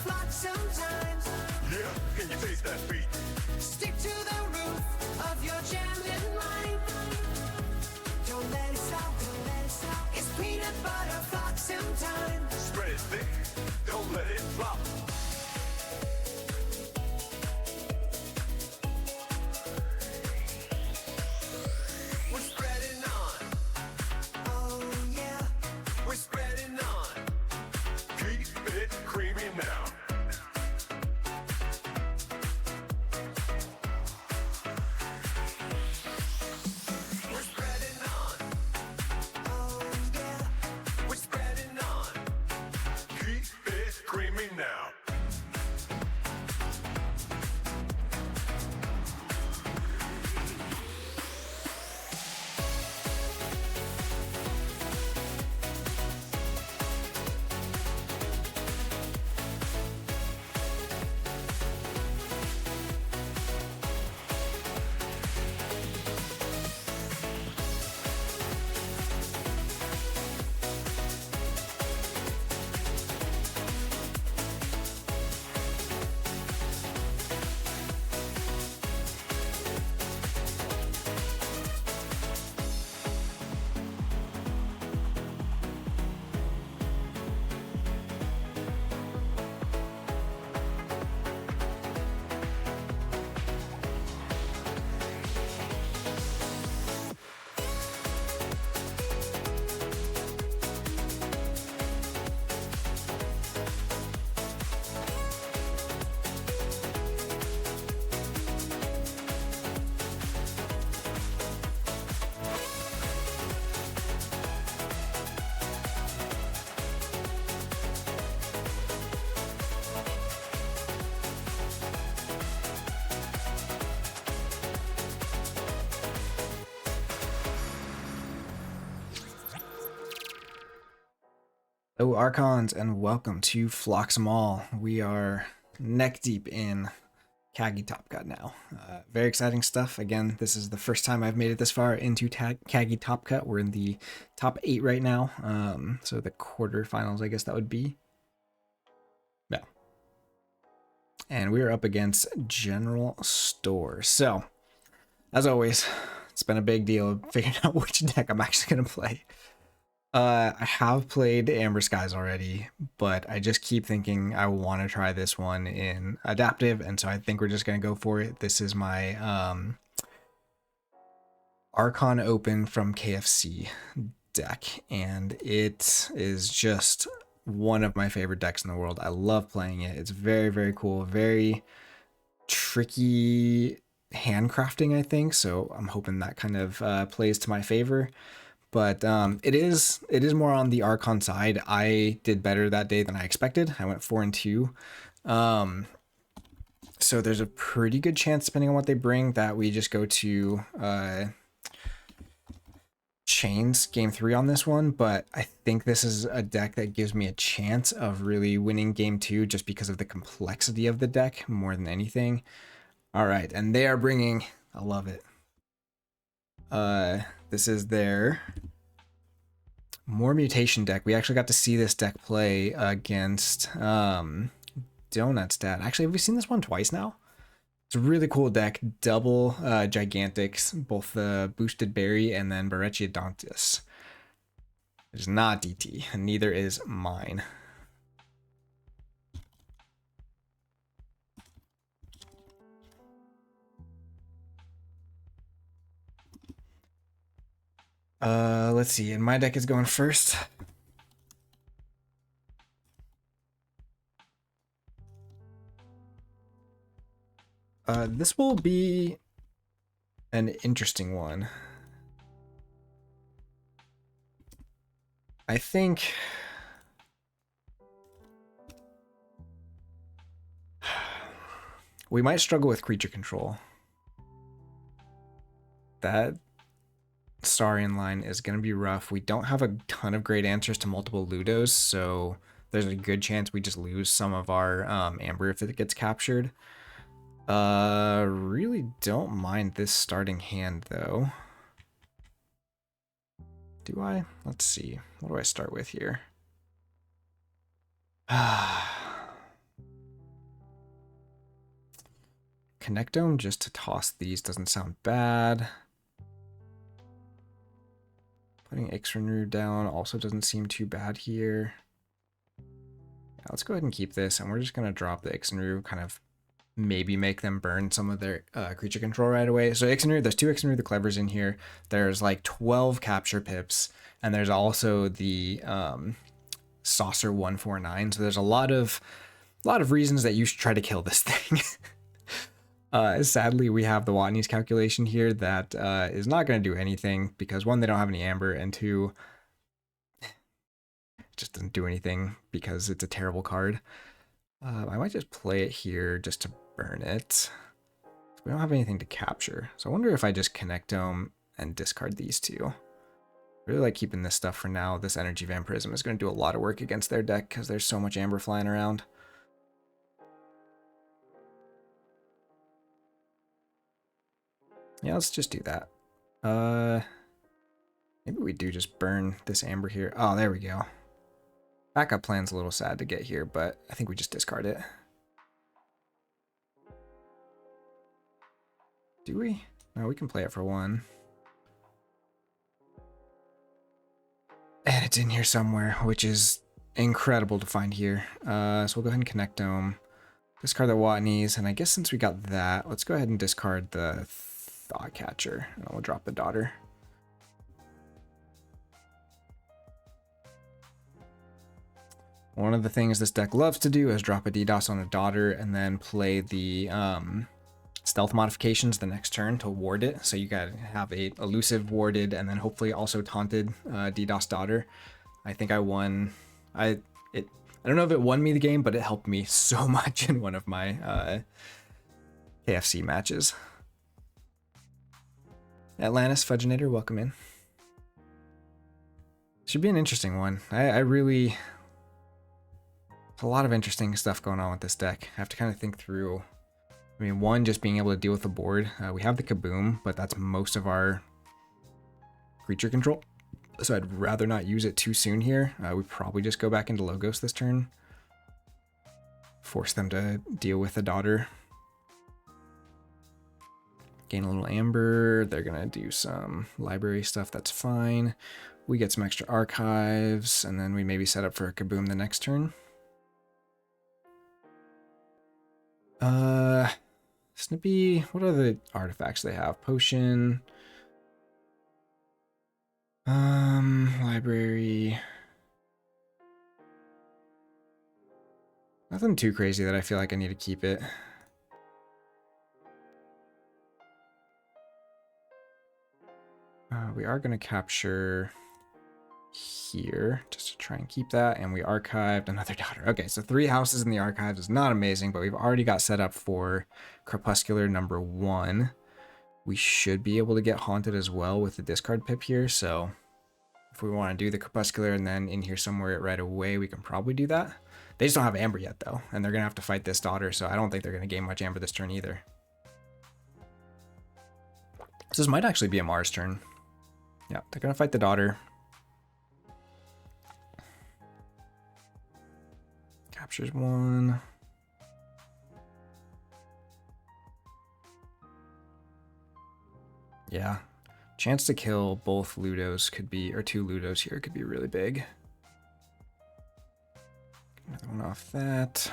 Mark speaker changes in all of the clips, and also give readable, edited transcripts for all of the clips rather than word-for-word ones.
Speaker 1: Phlox'em times.
Speaker 2: Yeah, can you taste that beat?
Speaker 1: Stick to the roof of your jamming mind. Don't let it stop, don't let it stop. It's peanut butter Phlox'em time.
Speaker 2: Spread it thick, don't let it flop. We're spreading on,
Speaker 1: Oh yeah,
Speaker 2: we're spreading on. Keep it creamy now. We're spreading on,
Speaker 1: oh yeah.
Speaker 2: we're spreading on. Keep it creamy now.
Speaker 3: Hello Archons and welcome to Phlox'em. We are neck deep in KAGI Top Cut now. Very exciting stuff. Again, this is the first time I've made it this far into KAGI Top Cut. We're in the top 8 right now. So the quarterfinals, I guess that would be. Yeah. And we are up against General-St0re. So, as always, it's been a big deal of figuring out which deck I'm actually going to play. I have played Amber Skies already, but I just keep thinking I want to try this one in adaptive, and so I think we're just going to go for it. This is my Archon Open from KFC deck, and it is just one of my favorite decks in the world. I love playing it. It's very, very cool, very tricky handcrafting, I think, so I'm hoping that kind of plays to my favor. But it is more on the Archon side. I did better that day than I expected. I went 4-2. So there's a pretty good chance, depending on what they bring, that we just go to Chains game 3 on this one. But I think this is a deck that gives me a chance of really winning game 2 just because of the complexity of the deck more than anything. All right, and they are bringing, I love it. This is their more mutation deck. We actually got to see this deck play against Donut's dad. Actually, have we seen this one twice now? It's a really cool deck. Double Gigantics, both the boosted berry and then Barrechiodontus. It is not DT, and neither is mine. Let's see, and my deck is going first. This will be an interesting one. I think we might struggle with creature control. That Saurian line is going to be rough. We don't have a ton of great answers to multiple Ludos, so there's a good chance we just lose some of our Amber if it gets captured. Really don't mind this starting hand, though. Do I? Let's see. What do I start with here? Connectome just to toss these doesn't sound bad. Putting Ixrenru down also doesn't seem too bad here. Yeah, let's go ahead and keep this, and we're just going to drop the Ixrenru, kind of maybe make them burn some of their creature control right away. So Ixrenru, there's 2 Ixrenru the Clevers in here. There's like 12 capture pips, and there's also the Saucer 149. So there's a lot of reasons that you should try to kill this thing. Sadly, we have the Watney's calculation here that is not going to do anything because 1, they don't have any amber, and 2, it just doesn't do anything because it's a terrible card. I might just play it here just to burn it. We don't have anything to capture, so I wonder if I just Connectome and discard these 2. Really like keeping this stuff for now. This Energy Vampirism is going to do a lot of work against their deck because there's so much amber flying around. Yeah, let's just do that. Maybe we do just burn this amber here. Oh, there we go. Backup plan's a little sad to get here, but I think we just discard it. Do we? No, we can play it for 1. And it's in here somewhere, which is incredible to find here. So we'll go ahead and Connectome. Discard the Watney's, and I guess since we got that, let's go ahead and discard the Thought Catcher, and we'll drop the Daughter. One of the things this deck loves to do is drop a DDoS on a Daughter and then play the stealth modifications the next turn to ward it. So you gotta have a elusive warded and then hopefully also taunted DDoS Daughter. I think I won. I don't know if it won me the game, but it helped me so much in one of my KFC matches. Atlantis Fudginator, welcome in. Should be an interesting one. I really... There's a lot of interesting stuff going on with this deck. I have to kind of think through. I mean, 1, just being able to deal with the board. We have the Kaboom, but that's most of our creature control. So I'd rather not use it too soon here. We probably just go back into Logos this turn. Force them to deal with the Daughter. Gain a little amber. They're gonna do some library stuff. That's fine. We get some extra archives, and then we maybe set up for a Kaboom the next turn. Snippy. What are the artifacts they have? Potion. Library. Nothing too crazy that I feel like I need to keep it. We are going to capture here just to try and keep that, and we archived another Daughter. Okay, so 3 houses in the archives is not amazing, but we've already got set up for Crepuscular number 1. We should be able to get Haunted as well with the discard pip here, so if we want to do the Crepuscular and then in here somewhere right away, we can probably do that. They just don't have amber yet though, and they're going to have to fight this Daughter, so I don't think they're going to gain much amber this turn either. So this might actually be a Mars turn. Yeah, they're going to fight the Daughter. Captures 1. Yeah. Chance to kill both Ludos could be, or 2 Ludos here could be really big. Another one off that. So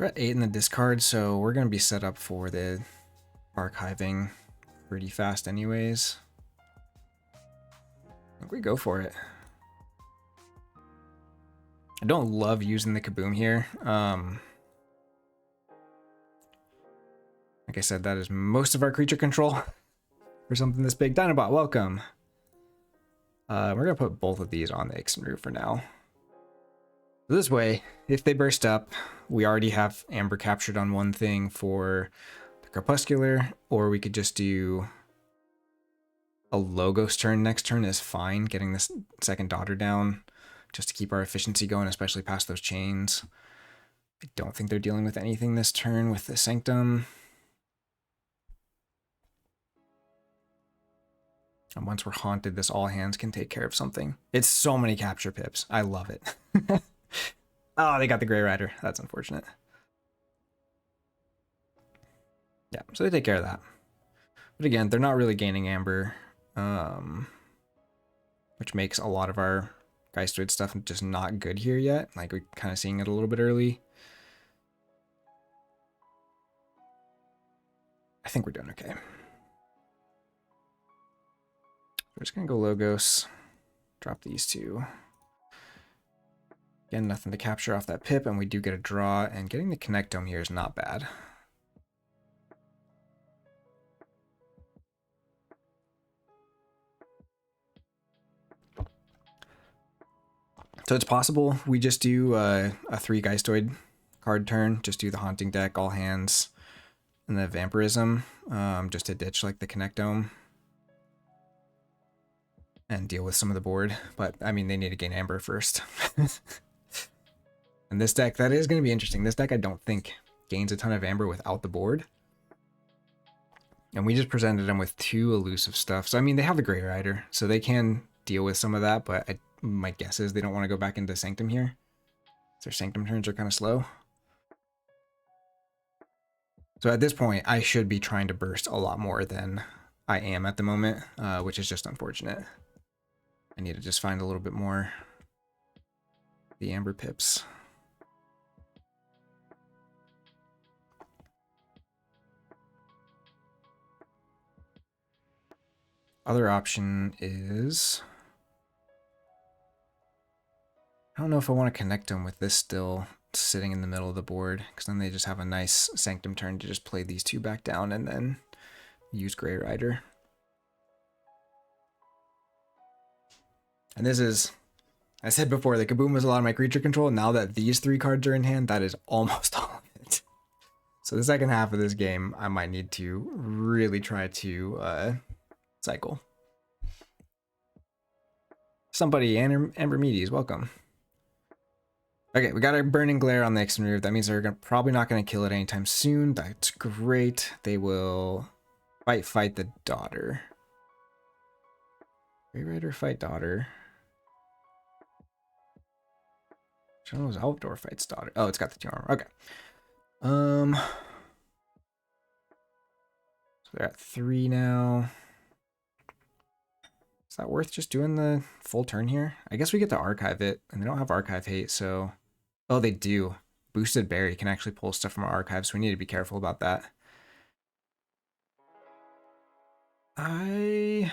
Speaker 3: we're at 8 in the discard, so we're going to be set up for the archiving pretty fast anyways. I think we go for it. I don't love using the Kaboom here. Like I said, that is most of our creature control for something this big. Dinobot, welcome. We're going to put both of these on the Ixrenru for now. This way, if they burst up, we already have Amber captured on one thing for the Crepuscular, or we could just do a Logos turn next turn is fine, getting this second Daughter down just to keep our efficiency going, especially past those chains. I don't think they're dealing with anything this turn with the Sanctum. And once we're haunted, this all hands can take care of something. It's so many capture pips. I love it. Oh, they got the Grey Rider. That's unfortunate. Yeah, so they take care of that. But again, they're not really gaining amber, which makes a lot of our Geistoid stuff just not good here yet. Like, we're kind of seeing it a little bit early. I think we're doing okay. We're just going to go Logos, drop these two. Again, nothing to capture off that pip, and we do get a draw, and getting the Connectome here is not bad. So it's possible we just do a 3 Geistoid card turn, just do the Haunting deck, all hands, and the Vampirism, just to ditch like the Connectome and deal with some of the board. But I mean, they need to gain Amber first. And this deck, that is going to be interesting. This deck I don't think gains a ton of Amber without the board. And we just presented them with 2 elusive stuff. So I mean, they have the Grey Rider, so they can deal with some of that, but my guess is they don't want to go back into Sanctum here. Their Sanctum turns are kind of slow. So at this point, I should be trying to burst a lot more than I am at the moment, which is just unfortunate. I need to just find a little bit more the Amber pips. Other option is, I don't know if I want to connect them with this still sitting in the middle of the board, because then they just have a nice Sanctum turn to just play these 2 back down and then use Grey Rider. And this is, I said before, the Kaboom was a lot of my creature control. Now that these 3 cards are in hand, that is almost all of it. So the second half of this game, I might need to really try to cycle. Somebody, Amber Meaties, welcome. Okay, we got a Burning Glare on the X-Move. That means they're probably not going to kill it anytime soon. That's great. They will fight the daughter. Grey Rider fight daughter. General's Outdoor fights daughter. Oh, it's got the 2 armor. Okay. So they're at 3 now. Is that worth just doing the full turn here? I guess we get to archive it, and they don't have archive hate, so... Oh, they do. Boosted Berry can actually pull stuff from our archive, so we need to be careful about that. I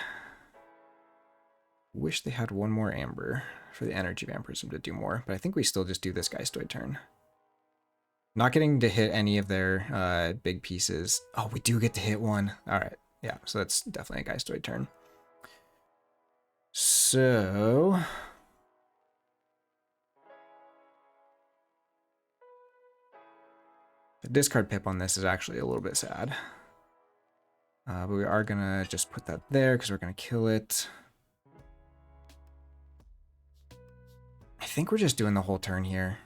Speaker 3: wish they had 1 more Amber for the Energy Vampirism to do more, but I think we still just do this Geistoid turn. Not getting to hit any of their big pieces. Oh, we do get to hit 1. All right. Yeah, so that's definitely a Geistoid turn. So... the discard pip on this is actually a little bit sad. But we are going to just put that there because we're going to kill it. I think we're just doing the whole turn here.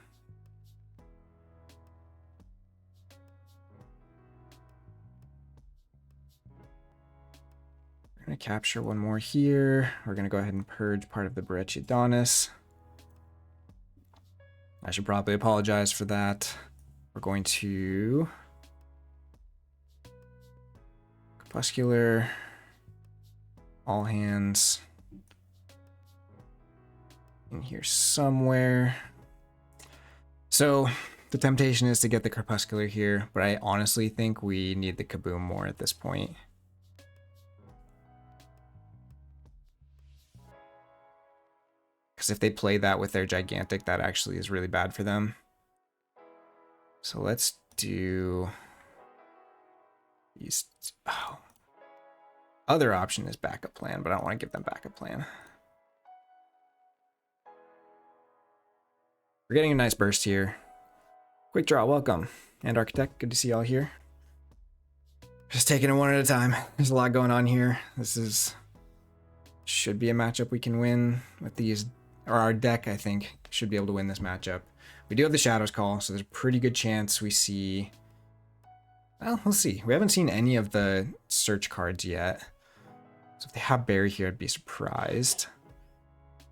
Speaker 3: We're going to capture 1 more here. We're going to go ahead and purge part of the Brachiodonis. I should probably apologize for that. We're going to Crepuscular, all hands in here somewhere. So the temptation is to get the Crepuscular here, but I honestly think we need the Kaboom more at this point. Because if they play that with their Gigantic, that actually is really bad for them. So let's do these. Oh. Other option is backup plan, but I don't want to give them backup plan. We're getting a nice burst here. Quick draw, welcome. And Architect, good to see y'all here. Just taking it 1 at a time. There's a lot going on here. This should be a matchup we can win with these, or our deck, I think, should be able to win this matchup. We do have the Shadows Call, so there's a pretty good chance we see... Well, we'll see. We haven't seen any of the search cards yet. So if they have Berry here, I'd be surprised.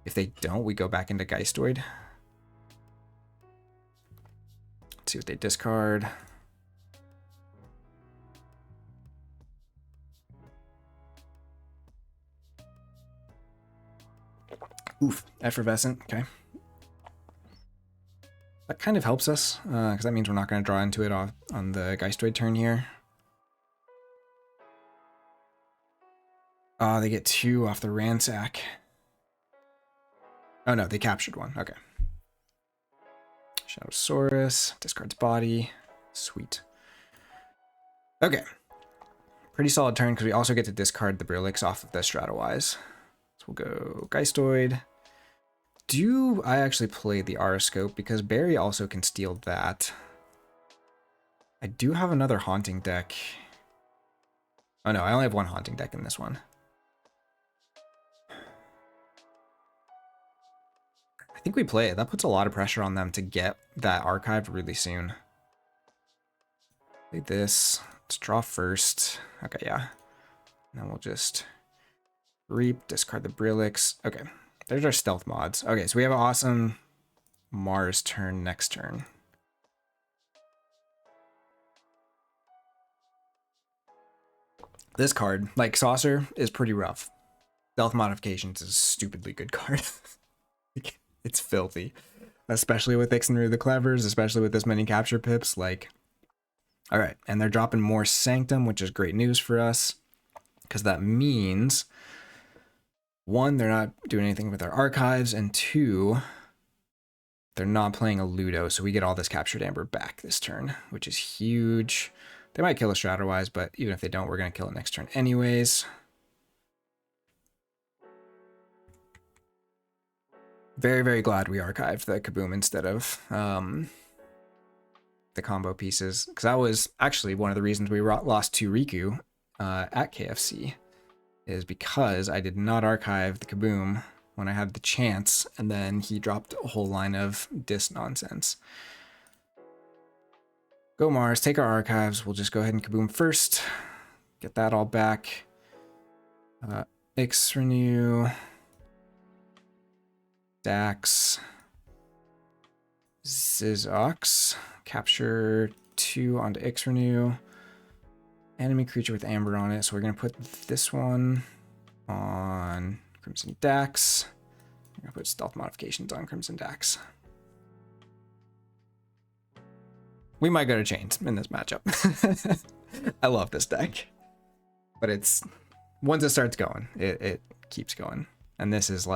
Speaker 3: If they don't, we go back into Geistoid. Let's see what they discard. Oof, effervescent. Okay. That kind of helps us, because that means we're not going to draw into it on the Geistoid turn here. They get 2 off the Ransack. Oh no, they captured 1. Okay. General-St0re, discards body. Sweet. Okay. Pretty solid turn, because we also get to discard the Brilix off of the Stratowise. So we'll go Geistoid. Do I actually play the Auroscope? Because Barry also can steal that. I do have another Haunting deck. Oh no, I only have 1 Haunting deck in this one. I think we play it. That puts a lot of pressure on them to get that archived really soon. Play this. Let's draw first. Okay, yeah. And then we'll just reap, discard the Brilix. Okay, there's our stealth mods. Okay, so we have an awesome Mars turn next turn. This card, like Saucer, is pretty rough. Stealth Modifications is a stupidly good card. It's filthy. Especially with Ixnru the Clevers, especially with this many capture pips. Like, alright, and they're dropping more Sanctum, which is great news for us. Because that means, 1, they're not doing anything with their archives, and 2, they're not playing a Ludo, so we get all this captured Amber back this turn, which is huge. They might kill a Stratowise, but even if they don't, we're going to kill it next turn anyways. Very, very glad we archived the Kaboom instead of the combo pieces, because that was actually one of the reasons we lost to Riku at KFC, is because I did not archive the Kaboom when I had the chance, and then he dropped a whole line of dis nonsense. Go Mars, take our archives. We'll just go ahead and Kaboom first. Get that all back. Ixnru. Dax. Zizox. Capture 2 onto Ixnru. Enemy creature with Amber on it. So we're going to put this one on Crimson Dax. We're going to put stealth modifications on Crimson Dax. We might go to Chains in this matchup. I love this deck. But it's, once it starts going, it keeps going. And this is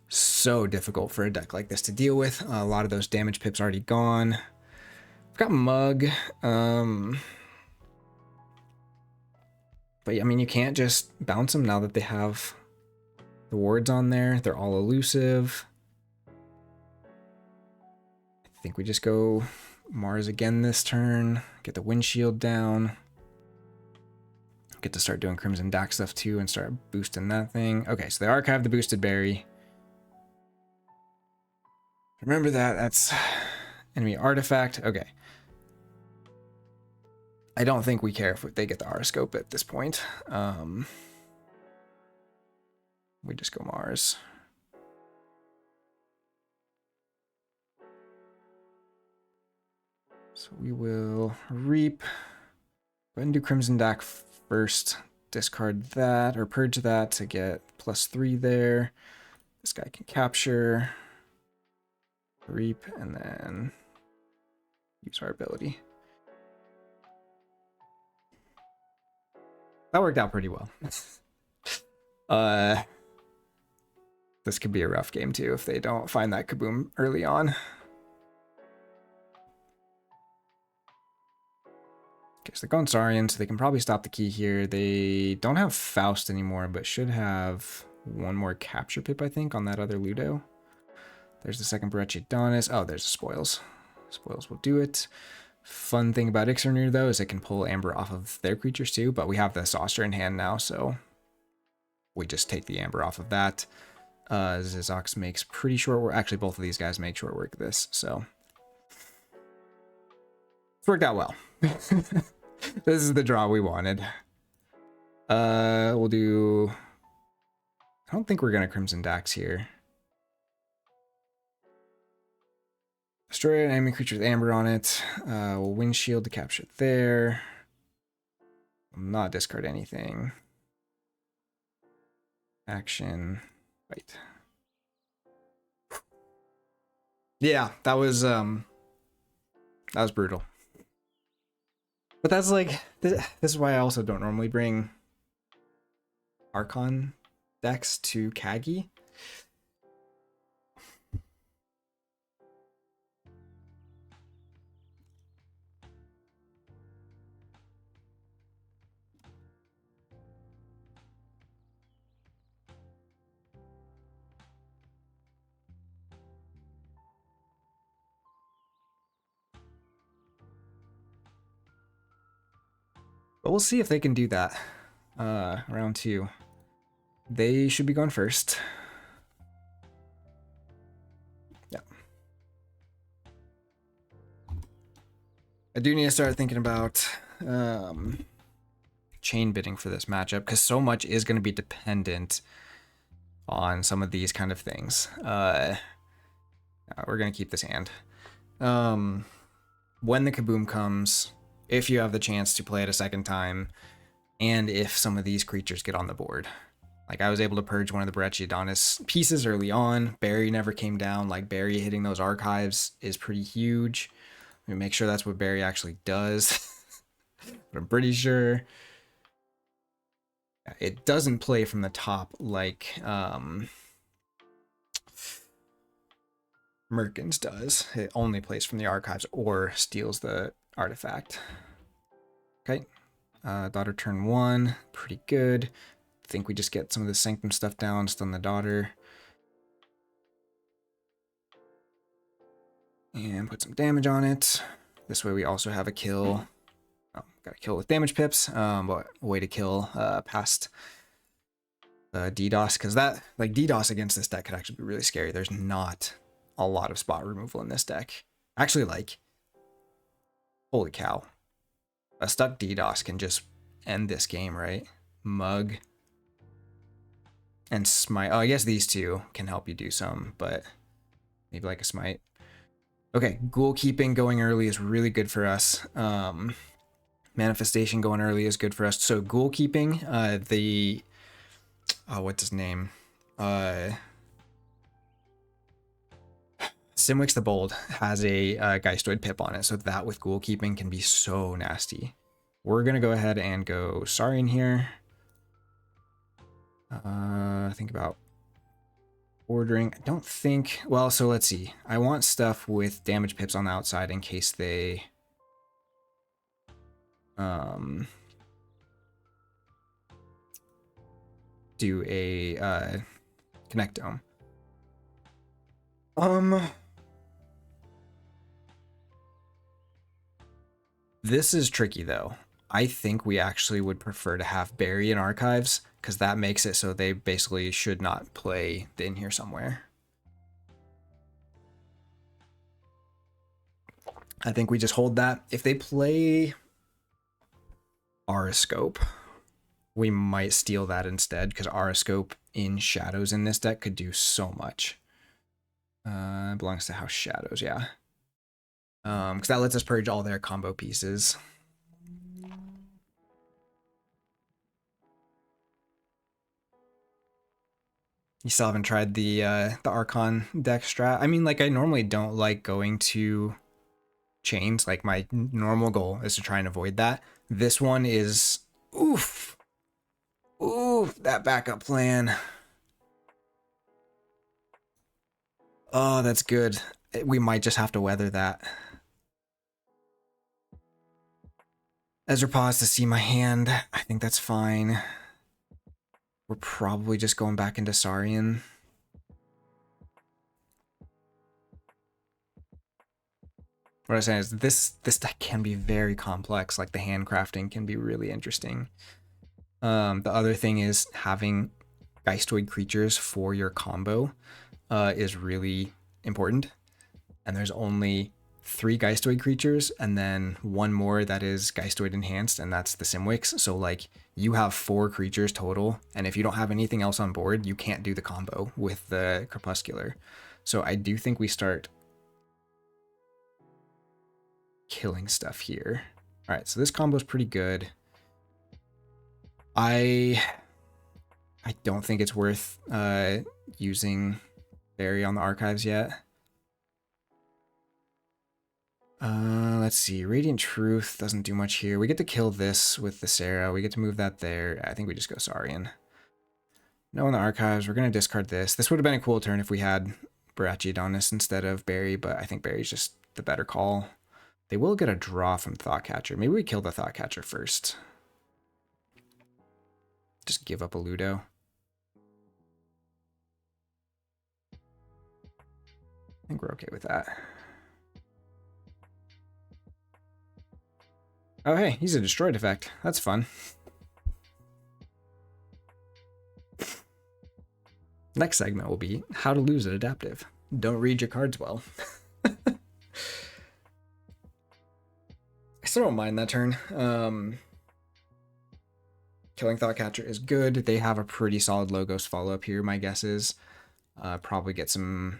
Speaker 3: so difficult for a deck like this to deal with. A lot of those damage pips already gone. I've got Mug. But yeah, I mean, you can't just bounce them now that they have the wards on there. They're all elusive. I think we just go Mars again this turn. Get the windshield down. Get to start doing Crimson Dax stuff too and start boosting that thing. Okay, so they archive the boosted berry. Remember that. That's enemy artifact. Okay. I don't think we care if they get the Auroscope at this point. We just go Mars. So we will reap. Go ahead and do Crimson Dax first. Discard that, or purge that to get +3 there. This guy can capture. Reap, and then use our ability. That worked out pretty well. This could be a rough game too if they don't find that Kaboom early on. Okay, so they're going Saurian, so they can probably stop the key here. They don't have Faust anymore, but should have 1 more capture pip, I think, on that other Ludo. There's the second Brachiodonis. Oh, there's the Spoils. Spoils will do it. Fun thing about Ixnru, though, is it can pull Amber off of their creatures too, but we have the Saucer in hand now, so we just take the Amber off of that. Zizox makes pretty short work. Actually, both of these guys make short work of this, so it's worked out well. This is the draw we wanted. We'll do... I don't think we're going to Crimson Dax here. Destroy an enemy creature with Amber on it. We'll windshield to capture it there. Will not discard anything. Action. Right. Yeah, that was brutal. But that's like this is why I also don't normally bring Archon decks to KAGI. But we'll see if they can do that. Round 2. They should be going first. Yeah. I do need to start thinking about chain bidding for this matchup, because so much is going to be dependent on some of these kind of things. We're going to keep this hand. When the Kaboom comes, if you have the chance to play it a second time, and if some of these creatures get on the board. Like, I was able to purge one of the Brachiodonis pieces early on. Barry never came down. Like, Barry hitting those archives is pretty huge. Let me make sure that's what Barry actually does. But I'm pretty sure it doesn't play from the top like Merkins does. It only plays from the archives or steals the artifact. Okay. Daughter turn 1. Pretty good. Think we just get some of the Sanctum stuff down, stun the daughter. And put some damage on it. This way we also have a kill. Oh, got a kill with damage pips. But a way to kill past DDoS, because that, like, DDoS against this deck could actually be really scary. There's not a lot of spot removal in this deck. Actually, like, holy cow. A stuck DDoS can just end this game, right? Mug and Smite. Oh, I guess these two can help you do some, but maybe like a Smite. Okay, Ghoul Keeping going early is really good for us. Manifestation going early is good for us. So Ghoul Keeping, what's his name? Simwix the Bold has a Geistoid pip on it, so that with Ghoul Keeping can be so nasty. We're gonna go ahead and go Saurian here. Think about ordering. I don't think. Well, so let's see. I want stuff with damage pips on the outside in case they do a Connect Dome. This is tricky though. I think we actually would prefer to have Barry in archives, because that makes it so they basically should not play in here somewhere. I think we just hold that. If they play Auroscope, we might steal that instead, because Auroscope in Shadows in this deck could do so much. It belongs to House Shadows, yeah. Because that lets us purge all their combo pieces. You still haven't tried the Archon deck strat. I mean, like, I normally don't like going to chains. Like, my normal goal is to try and avoid that. This one is, oof, that backup plan. Oh, that's good. We might just have to weather that. Ezra paused to see my hand. I think that's fine. We're probably just going back into Saurian. What I'm saying is this deck can be very complex. Like, the handcrafting can be really interesting. The other thing is having Geistoid creatures for your combo is really important. And there's only 3 Geistoid creatures, and then 1 more that is Geistoid enhanced, and that's the Simwix. So, like, you have 4 creatures total, and if you don't have anything else on board, you can't do the combo with the Crepuscular. So I do think we start killing stuff here. All right, so this combo is pretty good. I don't think it's worth using Barry on the archives yet. Let's see. Radiant Truth doesn't do much here. We get to kill this with the Sarah. We get to move that there. I think we just go Saurian. No in the archives. We're going to discard this. This would have been a cool turn if we had Brachiodonis instead of Barry, but I think Barry's just the better call. They will get a draw from Thoughtcatcher. Maybe we kill the Thoughtcatcher first. Just give up a Ludo. I think we're okay with that. Oh, hey, he's a destroyed effect. That's fun. Next segment will be how to lose at adaptive. Don't read your cards well. I still don't mind that turn. Killing Thoughtcatcher is good. They have a pretty solid Logos follow-up here, my guess is. Probably get some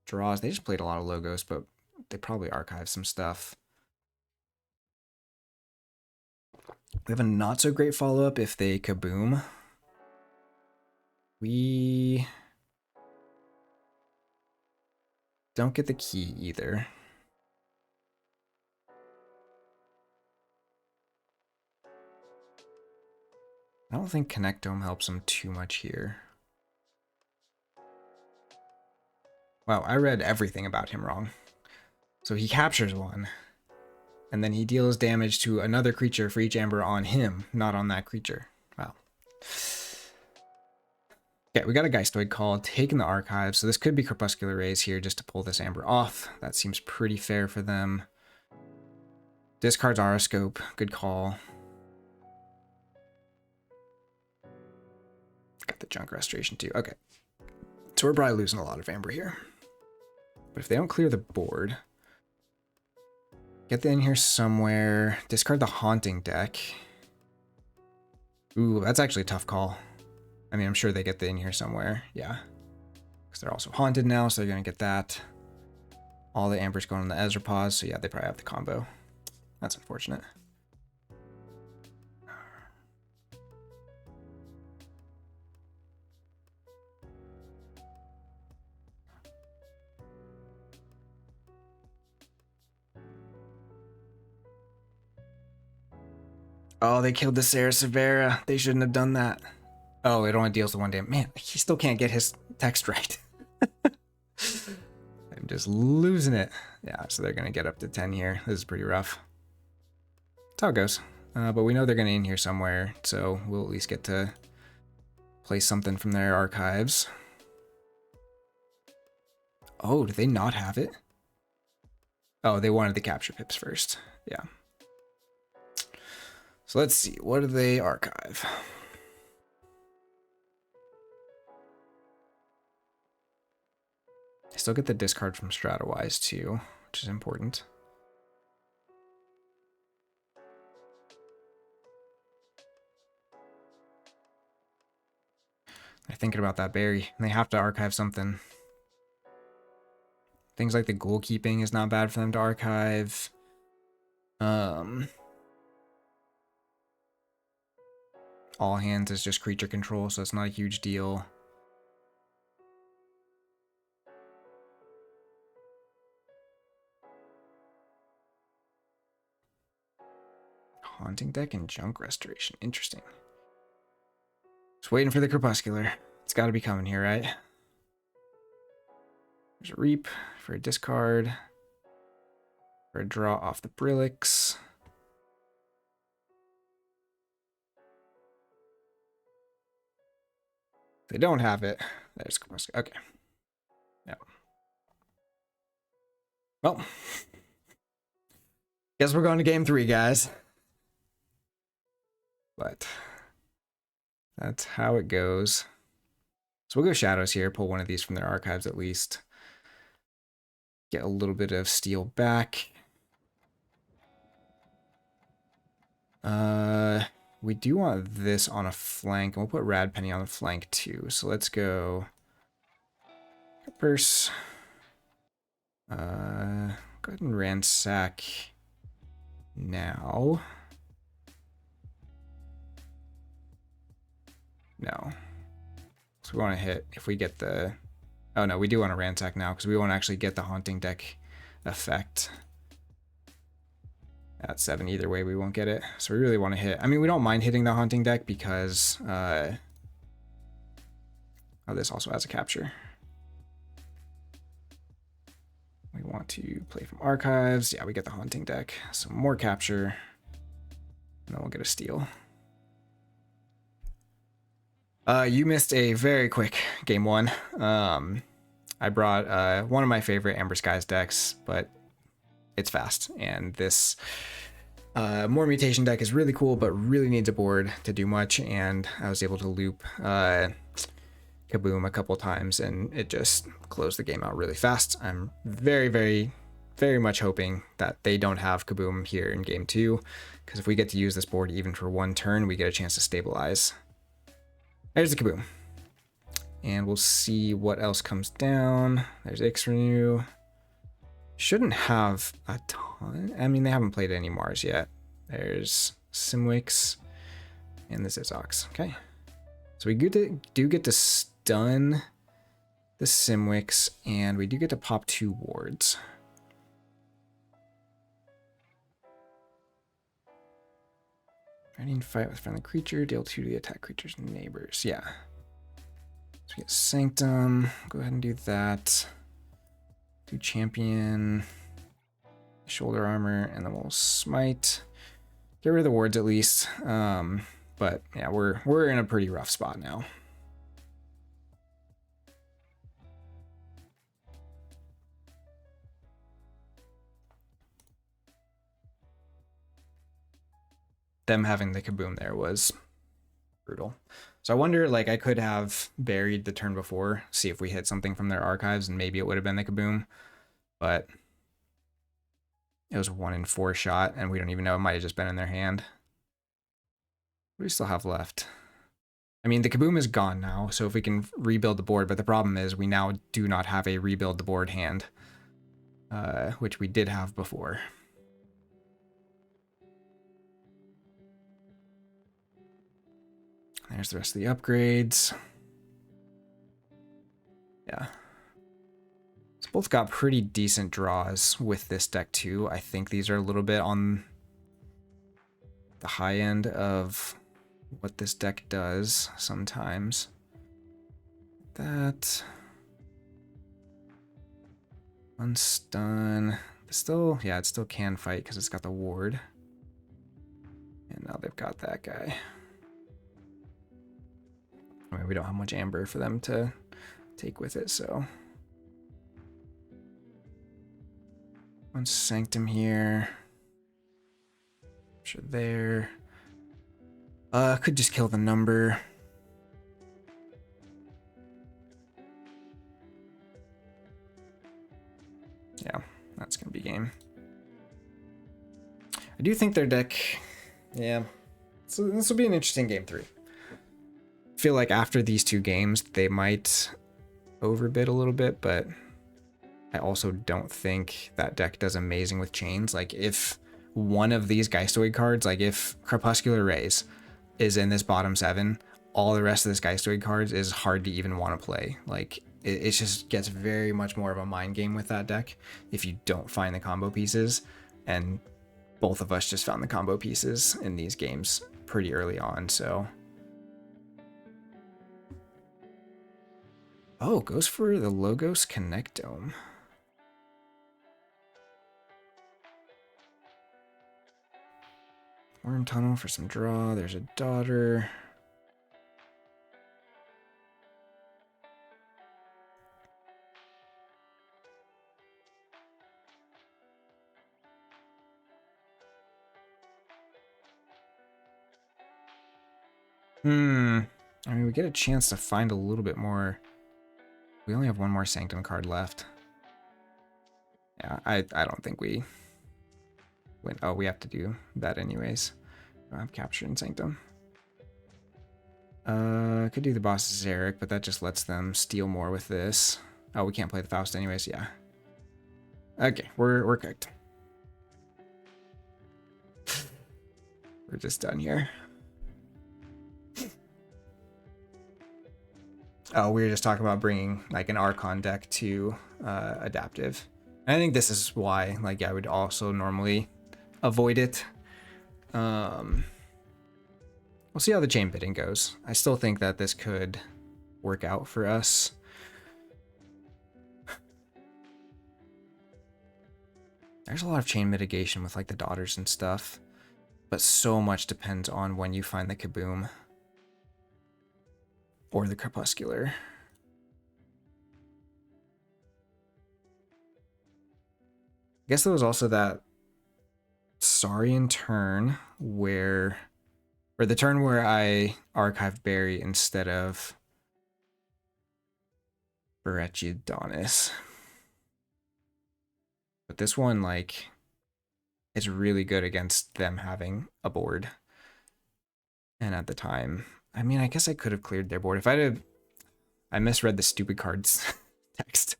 Speaker 3: draws. They just played a lot of Logos, but they probably archive some stuff. We have a not so great follow-up if they kaboom. We don't get the key either. I don't think Connectome helps him too much here. Wow, I read everything about him wrong. So he captures one, and then he deals damage to another creature for each amber on him, not on that creature. Wow. Okay, we got a Geistoid call, taking the archive, so this could be Crepuscular Rays here just to pull this amber off. That seems pretty fair for them. Discards Auroscope, good call. Got the Junk Restoration too, okay. So we're probably losing a lot of amber here. But if they don't clear the board, get that in here somewhere, discard the Haunting deck. Ooh, that's actually a tough call. I mean, I'm sure they get that in here somewhere, yeah. Because they're also haunted now, so they're going to get that. All the amber's going on the Ezra pause, so yeah, they probably have the combo. That's unfortunate. Oh, they killed the General-St0re. They shouldn't have done that. Oh, it only deals the one damage. Man, he still can't get his text right. I'm just losing it. Yeah, so they're going to get up to 10 here. This is pretty rough. That's how it goes. But we know they're going to in here somewhere, so we'll at least get to play something from their archives. Oh, did they not have it? Oh, they wanted the capture pips first. Yeah. So let's see. What do they archive? I still get the discard from Stratowise too, which is important. They're thinking about that berry, and they have to archive something. Things like the Ghoul Keeping is not bad for them to archive. All Hands is just creature control, so it's not a huge deal. Haunting deck and Junk Restoration. Interesting. Just waiting for the Crepuscular. It's got to be coming here, right? There's a Reap for a discard. For a draw off the Brillix. If they don't have it, there's Crepuscular. Okay. Yeah. Well. Guess we're going to game 3, guys. But that's how it goes. So we'll go Shadows here, pull one of these from their archives at least. Get a little bit of steel back. We do want this on a flank, and we'll put Rad Penny on the flank too. So let's go Purse. Go ahead and ransack now. No. So we want to hit if we get the... Oh no, we do want to ransack now because we won't actually get the haunting deck effect. At 7 either way, we won't get it. So we really want to hit... I mean, we don't mind hitting the haunting deck because... oh, this also has a capture. We want to play from archives. Yeah, we get the haunting deck. So more capture. And then we'll get a steal. You missed a very quick game 1. I brought one of my favorite Amber Skies decks, but it's fast. And this more mutation deck is really cool, but really needs a board to do much. And I was able to loop Kaboom a couple times, and it just closed the game out really fast. I'm very, very, very much hoping that they don't have Kaboom here in game 2, because if we get to use this board even for 1 turn, we get a chance to stabilize. There's the Kaboom. And we'll see what else comes down. There's Ix-Renew. Shouldn't have a ton. I mean, they haven't played any Mars yet. There's Simwix and the Zizox. Okay. So we do get to stun the Simwix, and we do get to pop 2 wards. Ready to fight with friendly creature, deal 2 to the attack creature's neighbors. Yeah. So we get Sanctum. Go ahead and do that. Do champion, shoulder armor, and then we'll smite. Get rid of the wards at least. But yeah, we're in a pretty rough spot now. Them having the Kaboom there was brutal. So I wonder, like, I could have buried the turn before, see if we hit something from their archives, and maybe it would have been the Kaboom. But it was a 1 in 4 shot, and we don't even know. It might have just been in their hand. What do we still have left? I mean, the Kaboom is gone now, so if we can rebuild the board, but the problem is we now do not have a rebuild the board hand, which we did have before. There's the rest of the upgrades. Yeah. So both got pretty decent draws with this deck too. I think these are a little bit on the high end of what this deck does sometimes. That. Unstun. Still, yeah, it still can fight because it's got the ward. And now they've got that guy. I mean, we don't have much amber for them to take with it, so. One Sanctum here. Sure there. Could just kill the number. Yeah, that's gonna be game. I do think their deck, yeah. So this will be an interesting game 3. I feel like after these 2 games, they might overbid a little bit, but I also don't think that deck does amazing with chains. Like, if one of these Geistoid cards, like if Crepuscular Rays is in this bottom 7, all the rest of this Geistoid cards is hard to even want to play. Like, it just gets very much more of a mind game with that deck if you don't find the combo pieces, and both of us just found the combo pieces in these games pretty early on, so. Oh, goes for the Logos Connectome. Worm Tunnel for some draw. There's a daughter. I mean, we get a chance to find a little bit more. We only have 1 more Sanctum card left. Yeah, I don't think we win. Oh, we have to do that anyways. I don't have Capture and Sanctum. Could do the boss Zarek, but that just lets them steal more with this. Oh, we can't play the Faust anyways, yeah. Okay, we're cooked. We're just done here. Oh, we were just talking about bringing like an Archon deck to adaptive. And I think this is why, like, I would also normally avoid it. We'll see how the chain bidding goes. I still think that this could work out for us. There's a lot of chain mitigation with like the daughters and stuff, but so much depends on when you find the Kaboom or the Crepuscular. I guess there was also that Saurian turn where, or the turn where I archived Barry instead of Brachiodonis. But this one, like, is really good against them having a board. And at the time, I mean, I guess I could have cleared their board. If I misread the stupid cards text.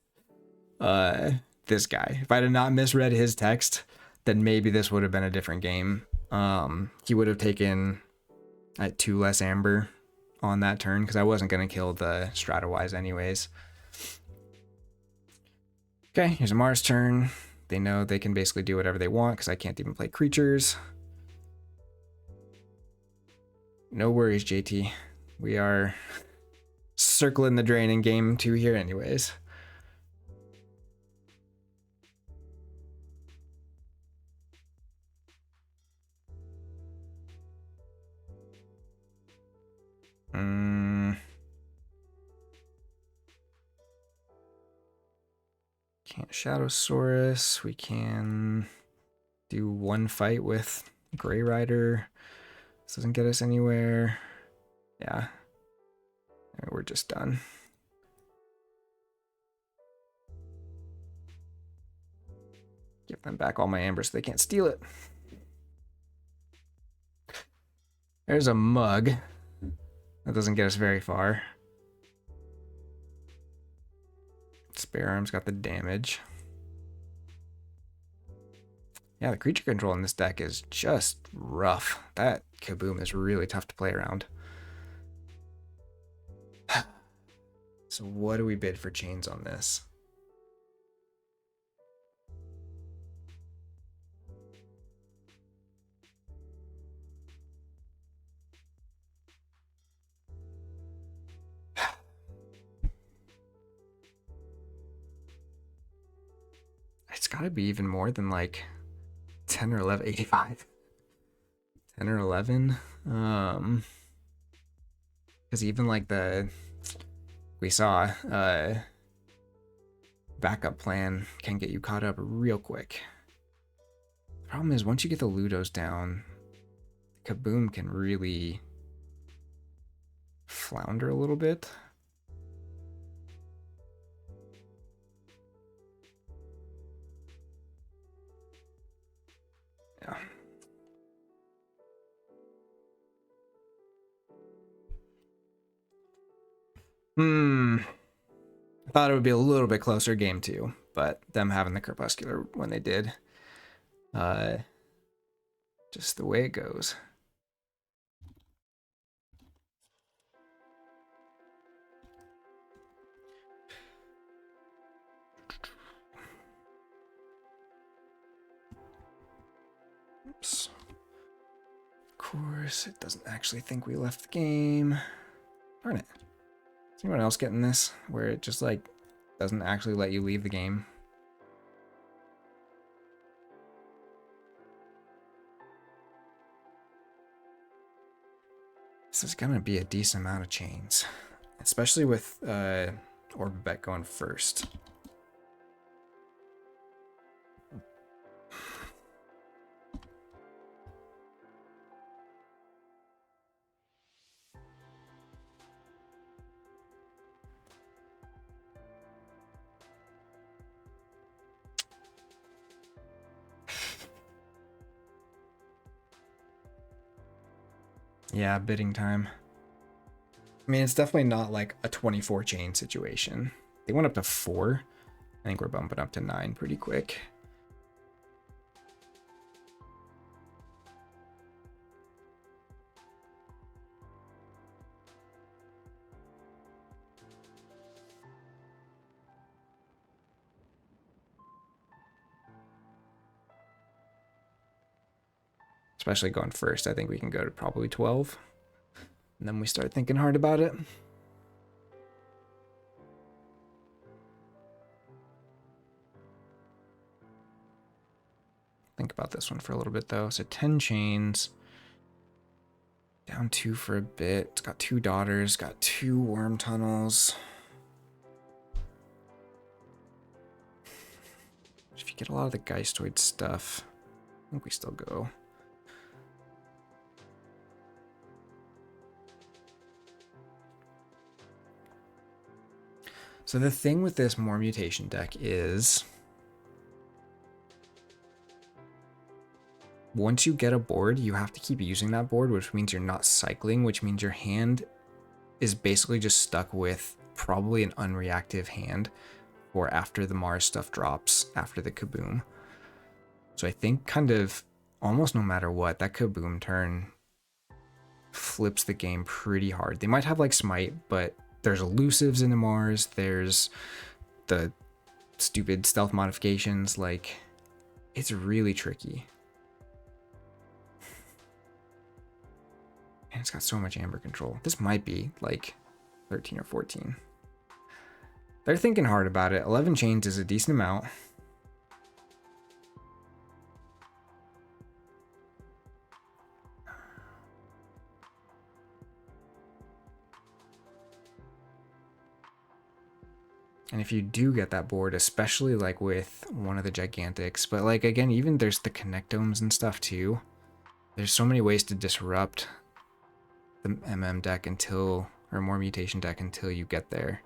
Speaker 3: This guy. If I had not misread his text, then maybe this would have been a different game. He would have taken 2 less amber on that turn because I wasn't going to kill the Stratawise anyways. Okay, here's a Mars turn. They know they can basically do whatever they want because I can't even play creatures. No worries, JT. We are circling the drain in game 2 here anyways. Can't Shadow Saurus. We can do one fight with Grey Rider. This doesn't get us anywhere. Yeah. We're just done. Give them back all my amber so they can't steal it. There's a mug. That doesn't get us very far. Spare Arm's got the damage. Yeah, the creature control in this deck is just rough. That Kaboom is really tough to play around. So what do we bid for chains on this? It's got to be even more than like 10 or 11, 85. 10 or 11. Because even like we saw, backup plan can get you caught up real quick. The problem is once you get the Ludos down, Kaboom can really flounder a little bit. Yeah. I thought it would be a little bit closer game 2, but them having the Crepuscular when they did. Just the way it goes. Oops. Of course, it doesn't actually think we left the game. Darn it. Is anyone else getting this? Where it just like doesn't actually let you leave the game? This is gonna be a decent amount of chains. Especially with Orbabet going first. Yeah, bidding time. I mean, it's definitely not like a 24 chain situation. They went up to 4. I think we're bumping up to 9 pretty quick. Especially going first, I think we can go to probably 12. And then we start thinking hard about it. Think about this one for a little bit though. So 10 chains. Down 2 for a bit. It's got 2 daughters, got 2 worm tunnels. If you get a lot of the Geistoid stuff, I think we still go. So the thing with this More Mutation deck is once you get a board, you have to keep using that board, which means you're not cycling, which means your hand is basically just stuck with probably an unreactive hand for after the Mars stuff drops, after the Kaboom. So I think kind of almost no matter what, that Kaboom turn flips the game pretty hard. They might have like Smite, but there's elusives in the Mars, there's the stupid stealth modifications, like it's really tricky. And it's got so much amber control. This might be like 13 or 14. They're thinking hard about it. 11 chains is a decent amount. And if you do get that board, especially like with one of the Gigantics, but like again, even there's the Connectomes and stuff too. There's so many ways to disrupt the MM deck until, or More Mutation deck until you get there.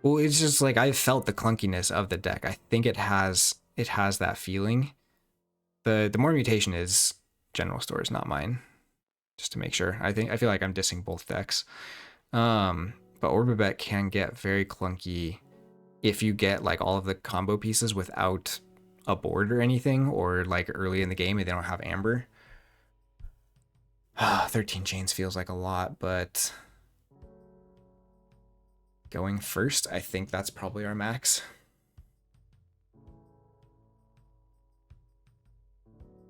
Speaker 3: Well, it's just like I felt the clunkiness of the deck. I think it has that feeling. The More Mutation is General-St0re, not mine. Just to make sure. I feel like I'm dissing both decks. But Orbibet can get very clunky if you get like all of the combo pieces without a board or anything, or like early in the game and they don't have amber. 13 chains feels like a lot, but going first, I think that's probably our max.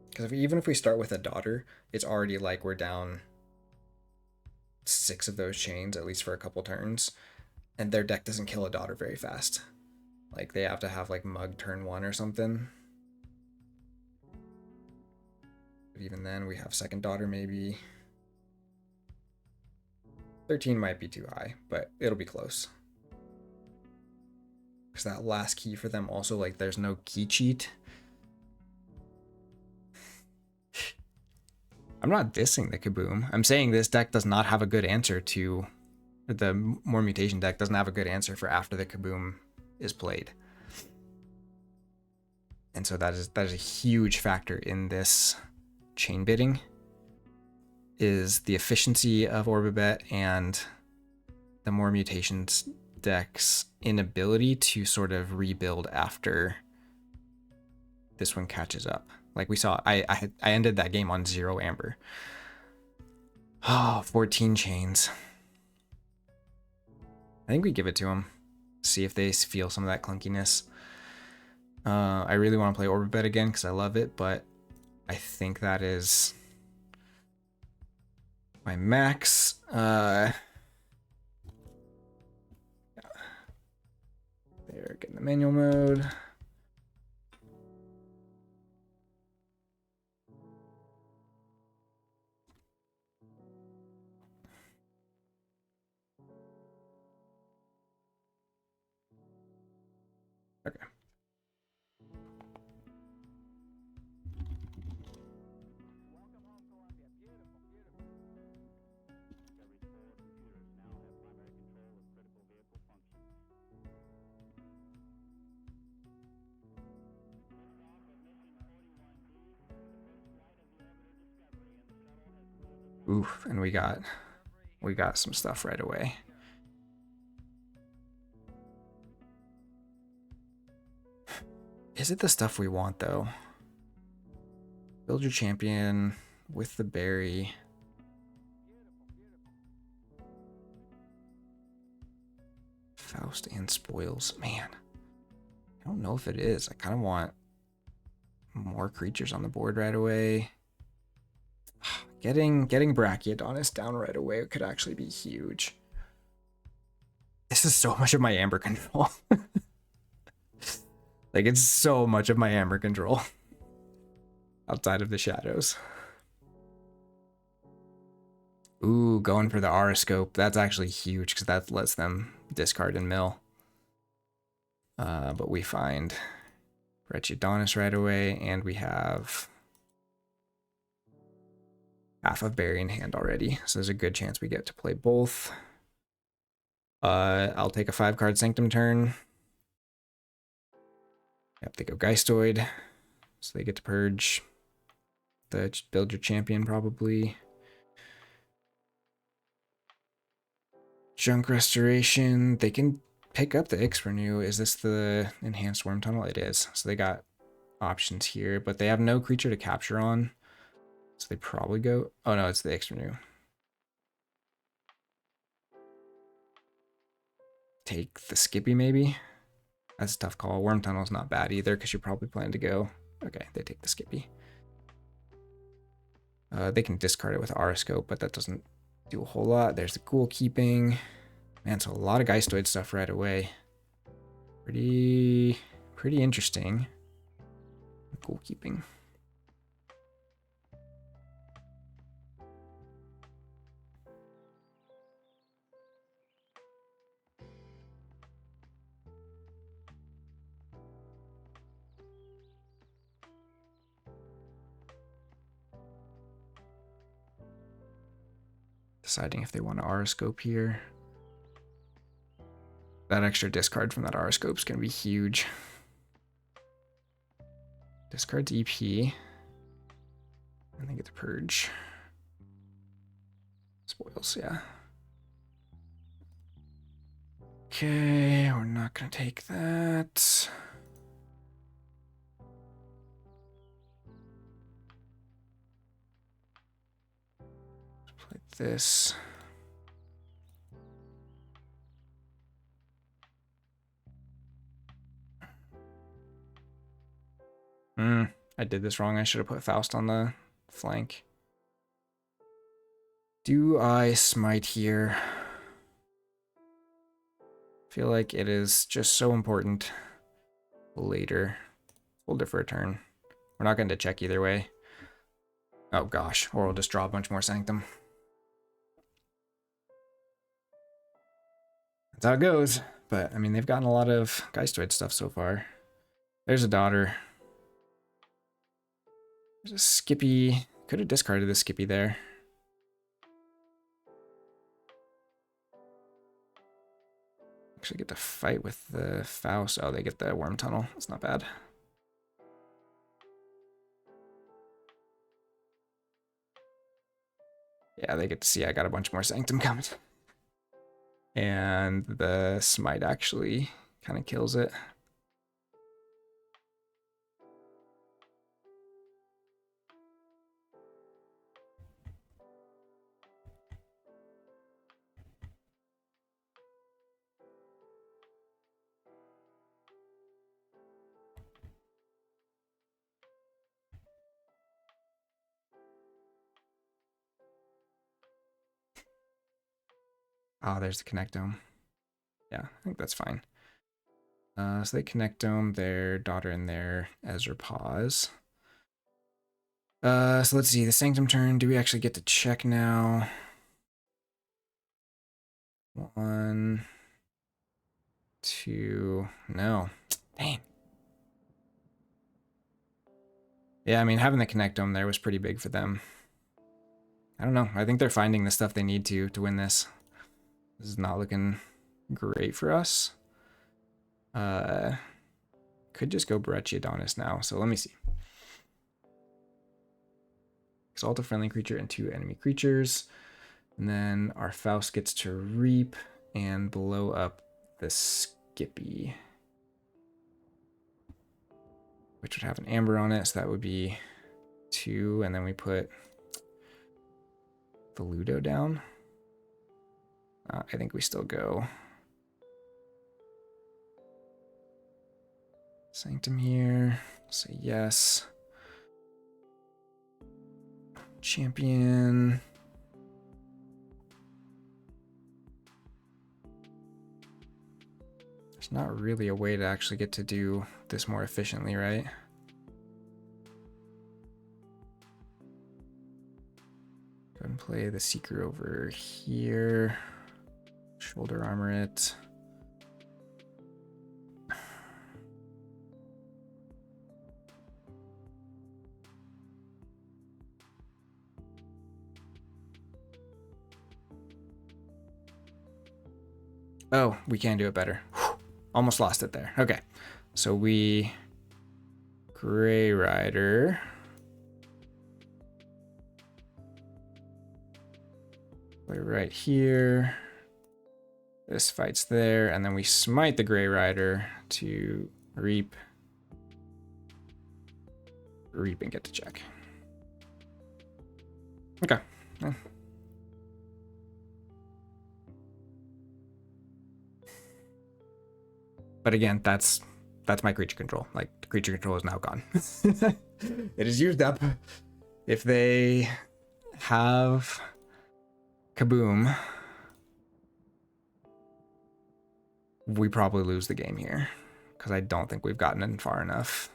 Speaker 3: Because even if we start with a daughter, it's already like we're down 6 of those chains, at least for a couple turns. And their deck doesn't kill a daughter very fast. Like they have to have like Mug turn 1 or something. But even then, we have second daughter maybe. 13 might be too high, but it'll be close. Because that last key for them also, like there's no key cheat. I'm not dissing the Kaboom. I'm saying this deck does not have a good answer to, the More Mutation deck doesn't have a good answer for after the Kaboom is played. And so that is a huge factor in this chain bidding, is the efficiency of Orbibet and the More Mutations deck's inability to sort of rebuild after this one catches up. Like we saw, I ended that game on 0 amber. Oh, 14 chains. I think we give it to them. See if they feel some of that clunkiness. I really want to play Orbibet again because I love it, but I think that is my max. They're getting the manual mode. Okay. Oof, and we got some stuff right away. Is it the stuff we want though? Build your champion with the berry. Faust and spoils, man. I don't know if it is. I kind of want more creatures on the board right away. Getting Brachiodonis down right away could actually be huge. This is so much of my Amber control. Like, it's so much of my Amber control. Outside of the shadows. Ooh, going for the Horoscope. That's actually huge because that lets them discard and mill. But we find Brachiodonis right away, and we have half of Berry in hand already. So there's a good chance we get to play both. I'll take a 5-card Sanctum turn. Yep, they go Geistoid. So they get to purge the build your champion probably. Junk Restoration. They can pick up the Ix-Renew. Is this the Enhanced Worm Tunnel? It is. So they got options here, but they have no creature to capture on. So they probably go... Oh no, it's the Ix-Renew. Take the Skippy maybe? That's a tough call. Worm Tunnel's not bad either because you're probably planning to go... Okay, they take the Skippy. They can discard it with Horoscope, but that doesn't do a whole lot. There's the Ghoul Keeping. Man, so a lot of Geistoid stuff right away. Pretty interesting. Ghoul Keeping. Deciding if they want to Horoscope here. That extra discard from that Horoscope is going to be huge. Discards EP. And they get to purge. Spoils, yeah. Okay, we're not going to take that. Play this. I did this wrong. I should have put Faust on the flank. Do I smite here? Feel like it is just so important later. Hold it for a turn. We're not going to check either way. Oh gosh, or we'll just draw a bunch more Sanctum. That's how it goes. But, I mean, they've gotten a lot of Geistoid stuff so far. There's a Daughter. There's a Skippy. Could have discarded the Skippy there. Actually get to fight with the Faust. Oh, they get the Worm Tunnel. It's not bad. Yeah, they get to see I got a bunch more Sanctum coming. And the Smite actually kind of kills it. Oh, there's the Connectome. Yeah, I think that's fine. So they Connectome their Daughter and their Ezra Pause. So let's see, the Sanctum turn. Do we actually get to check now? 1, 2, no. Dang. Yeah, I mean, having the Connectome there was pretty big for them. I don't know. I think they're finding the stuff they need to win this. This is not looking great for us. Could just go Brachiodonis now, so let me see. Exalt a friendly creature and 2 enemy creatures. And then our Faust gets to reap and blow up the Skippy, which would have an Amber on it, so that would be 2, and then we put the Ludo down. I think we still go. Sanctum here. Say yes. Champion. There's not really a way to actually get to do this more efficiently, right? Go ahead and play the Seeker over here. Shoulder armor it. Oh, we can do it better. Whew. Almost lost it there. Okay. So we Gray Rider. Play right here. This fight's there, and then we smite the Gray Rider to reap and get to check. Okay. But again, that's my creature control. Like, the creature control is now gone. It is used up. If they have Kaboom, we probably lose the game here, because I don't think we've gotten in far enough.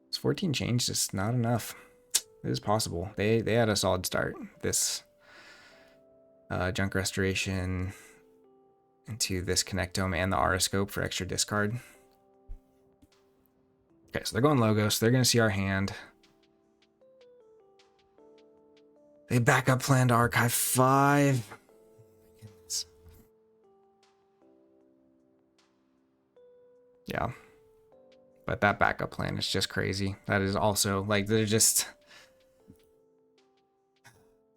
Speaker 3: It's 14 change, just not enough. It is possible. They had a solid start. This Junk Restoration into this Connectome and the Auroscope for extra discard. Okay, so they're going Logos. They're going to see our hand. They back up plan to Archive 5. Yeah. But that backup plan is just crazy. That is also, like, they're just...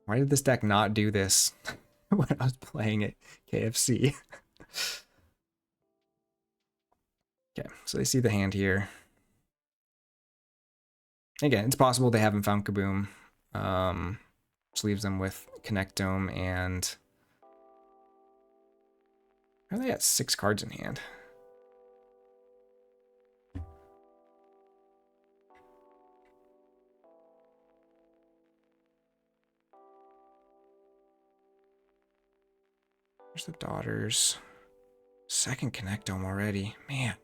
Speaker 3: Why did this deck not do this when I was playing at KFC? Okay, so they see the hand here. Again, it's possible they haven't found Kaboom. Which leaves them with Connectome and... Are they at 6 cards in hand? There's the Daughters. Second Connectome already. Man.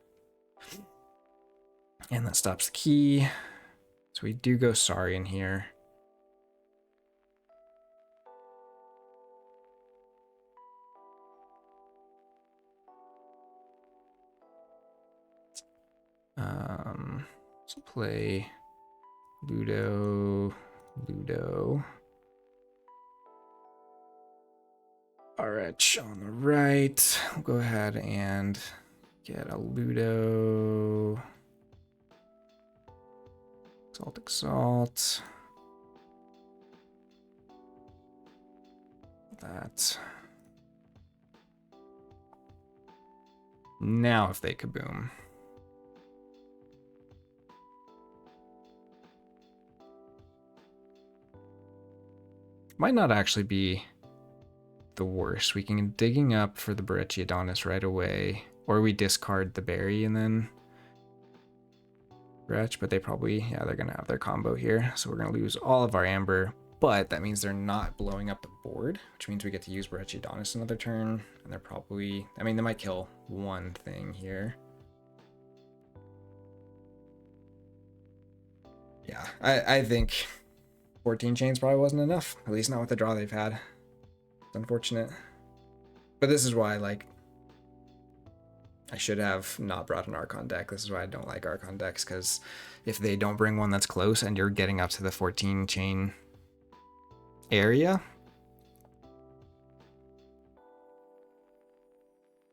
Speaker 3: And that stops the key. So we do go Sorry in here. So play Ludo. RH on the right. We'll go ahead and get a Ludo. Exalt. That. Now if they Kaboom. Might not actually be the worst. We can digging up for the Brachydonis right away, or we discard the berry and then Wretch, but they probably, yeah, they're gonna have their combo here, so we're gonna lose all of our amber, but that means they're not blowing up the board, which means we get to use Brachydonis another turn, and they're probably, I mean, they might kill one thing here. Yeah, I think 14 chains probably wasn't enough, at least not with the draw they've had. It's unfortunate. But this is why, like, I should have not brought an Archon deck. This is why I don't like Archon decks, because if they don't bring one that's close and you're getting up to the 14 chain area,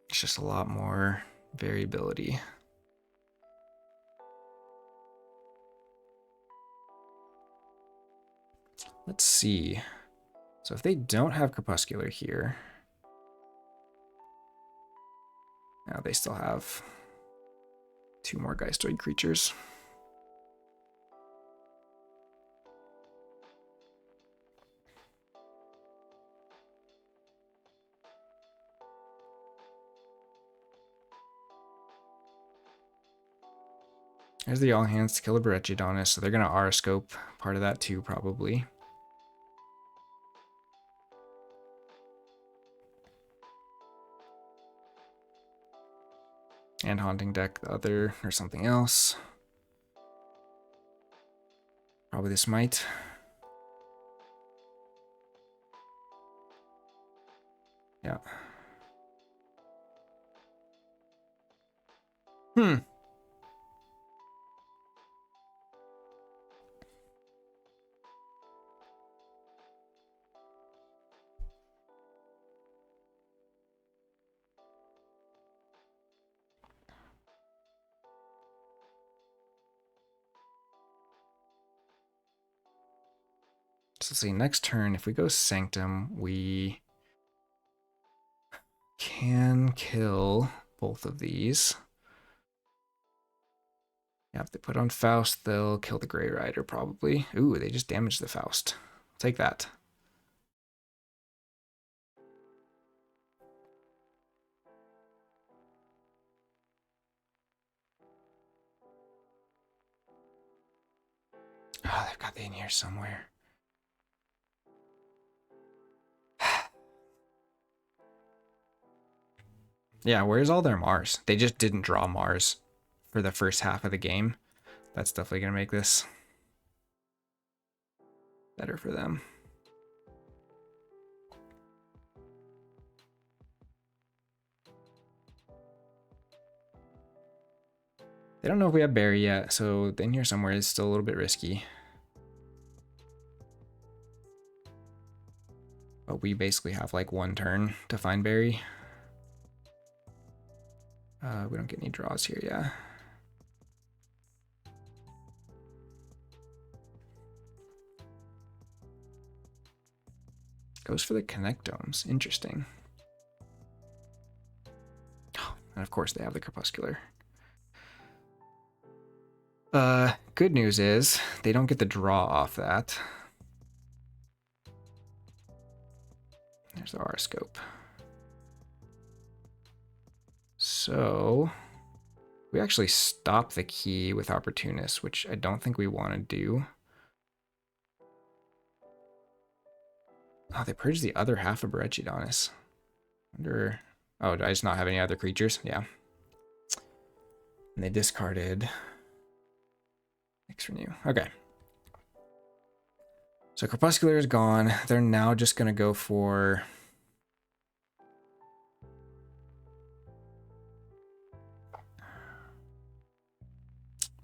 Speaker 3: it's just a lot more variability. Let's see. So if they don't have Crepuscular here, now they still have 2 more Geistoid creatures. There's the all hands to kill a Brachiodonis, so they're gonna R-scope part of that too, probably. And Haunting deck the other, or something else. Probably this might. Yeah. So let's see, next turn, if we go Sanctum, we can kill both of these. Yeah, if they put on Faust, they'll kill the Grey Rider, probably. Ooh, they just damaged the Faust. I'll take that. Oh, they've got the in here somewhere. Yeah, where's all their Mars? They just didn't draw Mars for the first half of the game. That's definitely going to make this better for them. They don't know if we have Barry yet, so the in here somewhere is still a little bit risky. But we basically have like one turn to find Barry. We don't get any draws here, yeah. Goes for the Connectomes. Interesting. Oh, and of course they have the Crepuscular. Good news is they don't get the draw off that. There's the R-scope. So we actually stop the key with Opportunist, which I don't think we want to do. Oh, they purged the other half of Brachiodonis. Wonder. Oh, do I just not have any other creatures? Yeah. And they discarded X Renew. Okay. So Crepuscular is gone. They're now just going to go for...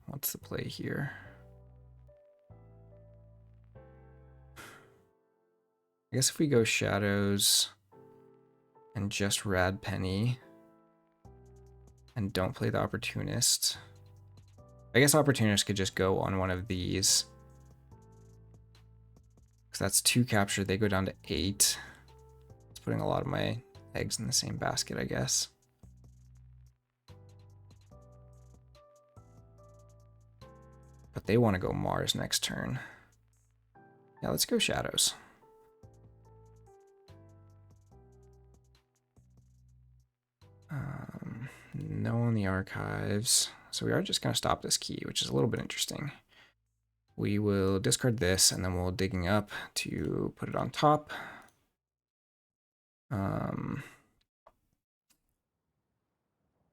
Speaker 3: What's the play here? I guess if we go Shadows and just Rad Penny and don't play the Opportunist. I guess Opportunist could just go on one of these. Because that's 2 captured. They go down to 8. It's putting a lot of my eggs in the same basket, I guess. But they want to go Mars next turn. Yeah, let's go Shadows. No on the archives. So we are just going to stop this key, which is a little bit interesting. We will discard this, and then we'll digging up to put it on top.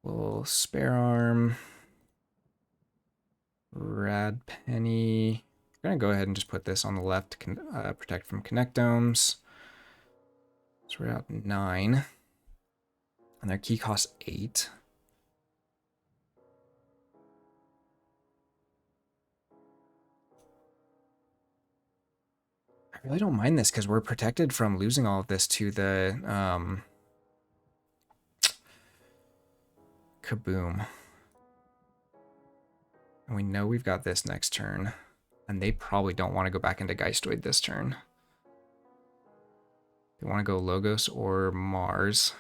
Speaker 3: We'll spare arm. Rad Penny. We're going to go ahead and just put this on the left to protect from Connectomes. So we're at 9. And their key costs 8. I really don't mind this because we're protected from losing all of this to the Kaboom. And we know we've got this next turn. And they probably don't want to go back into Geistoid this turn. They want to go Logos or Mars.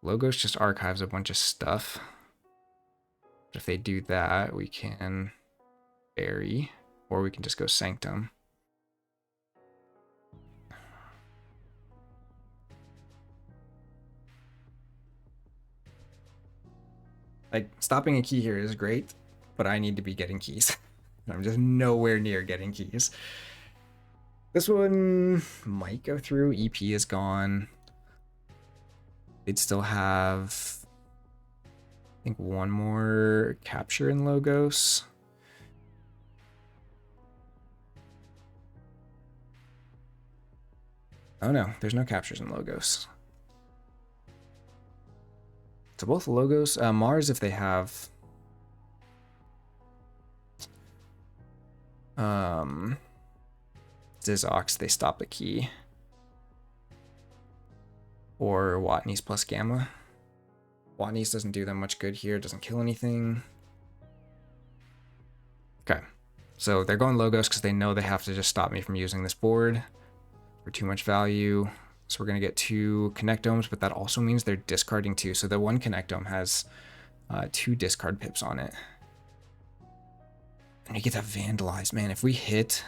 Speaker 3: Logos just archives a bunch of stuff. But if they do that, we can bury, or we can just go Sanctum. Like, stopping a key here is great, but I need to be getting keys. I'm just nowhere near getting keys. This one might go through. EP is gone. They'd still have, I think, one more capture in Logos. Oh no, there's no captures in Logos. So both Logos, Mars if they have Zizox, they stop the key. Or Watney's plus Gamma. Watney's doesn't do them much good here, doesn't kill anything. Okay, so they're going Logos because they know they have to just stop me from using this board for too much value. So we're going to get 2 Connectomes, but that also means they're discarding 2. So the one Connectome has 2 discard pips on it. And we get that Vandalize. Man, if we hit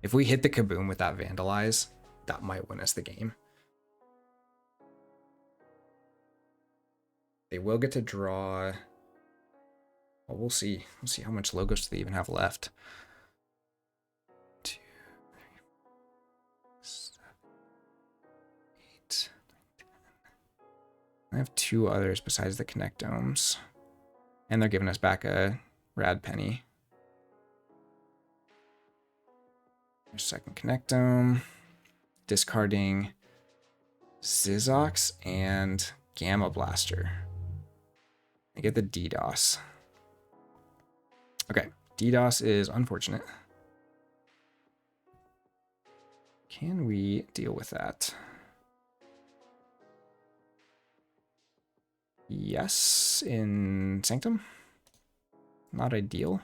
Speaker 3: the Kaboom with that Vandalize, that might win us the game. They will get to draw. Well, we'll see. We'll see how much Logos do they even have left. 2, 3, 7, 8, 9, 10. I have 2 others besides the Connectomes. And they're giving us back a Rad Penny. There's second Connectome. Discarding Zizox and Gamma Blaster. I get the DDoS. Okay, DDoS is unfortunate. Can we deal with that? Yes, in Sanctum. Not ideal.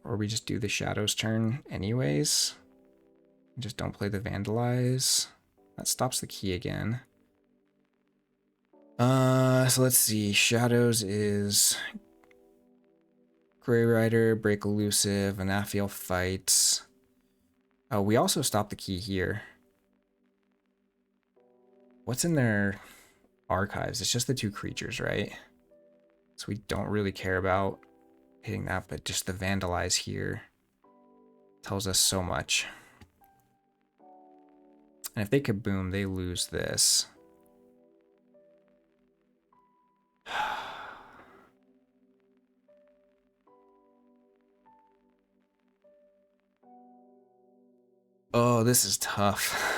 Speaker 3: Or we just do the Shadows turn anyways. Just don't play the Vandalize. That stops the key again. So let's see. Shadows is Grey Rider, Break Elusive, Anafiel Fights. Oh, we also stop the key here. What's in their archives? It's just the 2 creatures, right? So we don't really care about hitting that, but just the Vandalize here tells us so much. And if they Kaboom, they lose this. Oh, this is tough.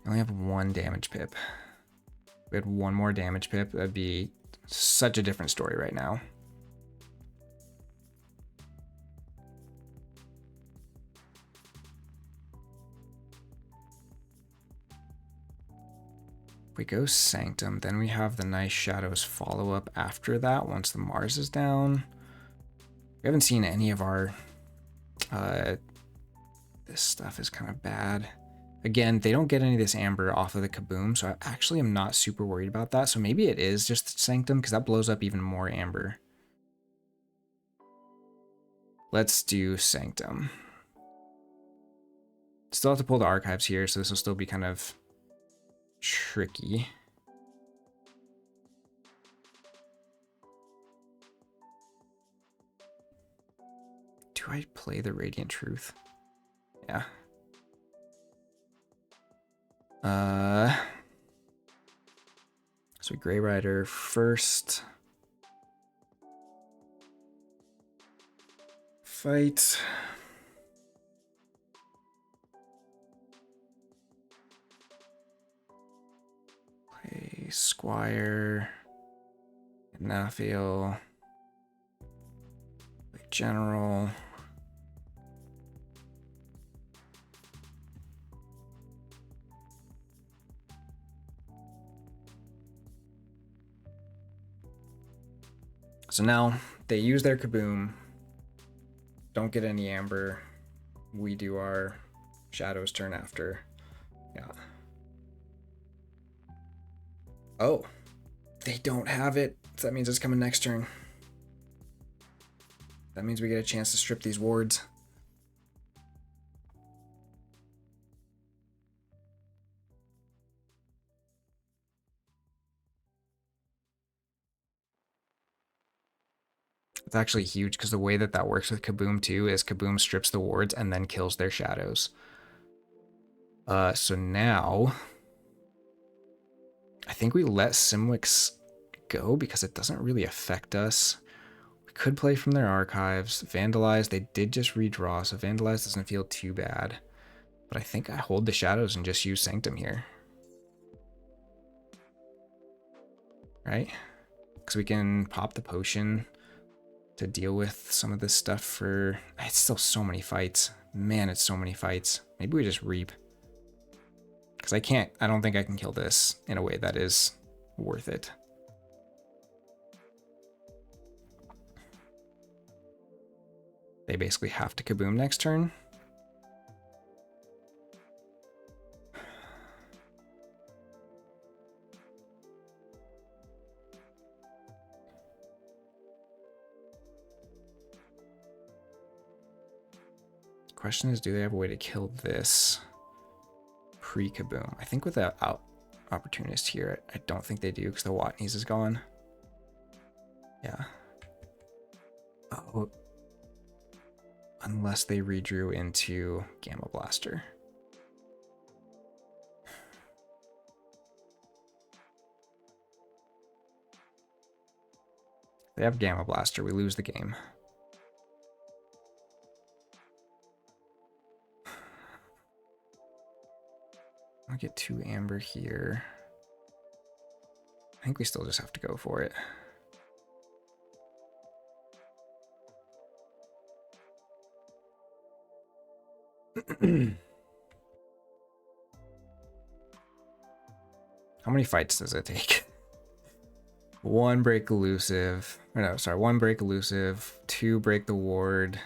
Speaker 3: I only have 1 damage pip. If we had 1 more damage pip, that'd be such a different story right now. If we go Sanctum, then we have the nice Shadows follow-up after that once the Mars is down. We haven't seen any of our... this stuff is kind of bad. Again, they don't get any of this Amber off of the Kaboom, so I actually am not super worried about that. So maybe it is just Sanctum, because that blows up even more Amber. Let's do Sanctum. Still have to pull the archives here, so this will still be kind of tricky. Do I play the Radiant Truth? Yeah. So Grey Rider first. Fight. Play Squire. Anafiel. Play General. So now they use their kaboom. Don't get any amber. We do our shadows turn after. Yeah. Oh, they don't have it. So that means it's coming next turn. That means we get a chance to strip these wards. It's actually huge because the way that that works with Kaboom too is Kaboom strips the wards and then kills their shadows. So now I think we let Simwix go because it doesn't really affect us. We could play from their archives. Vandalize, they did just redraw, so Vandalize doesn't feel too bad. But I think I hold the shadows and just use Sanctum here. Right? Because we can pop the potion to deal with some of this stuff for... It's still so many fights. Man, it's so many fights. Maybe we just reap. Because I don't think I can kill this in a way that is worth it. They basically have to kaboom next turn. Question is, do they have a way to kill this pre-kaboom? I think without opportunist here, I don't think they do because the Watneys is gone. Yeah. Oh. Unless they redrew into Gamma Blaster. They have Gamma Blaster, we lose the game. I'll get 2 amber here. I think we still just have to go for it. How many fights does it take? 1 break elusive. Or no, sorry, 1 break elusive, 2 break the ward,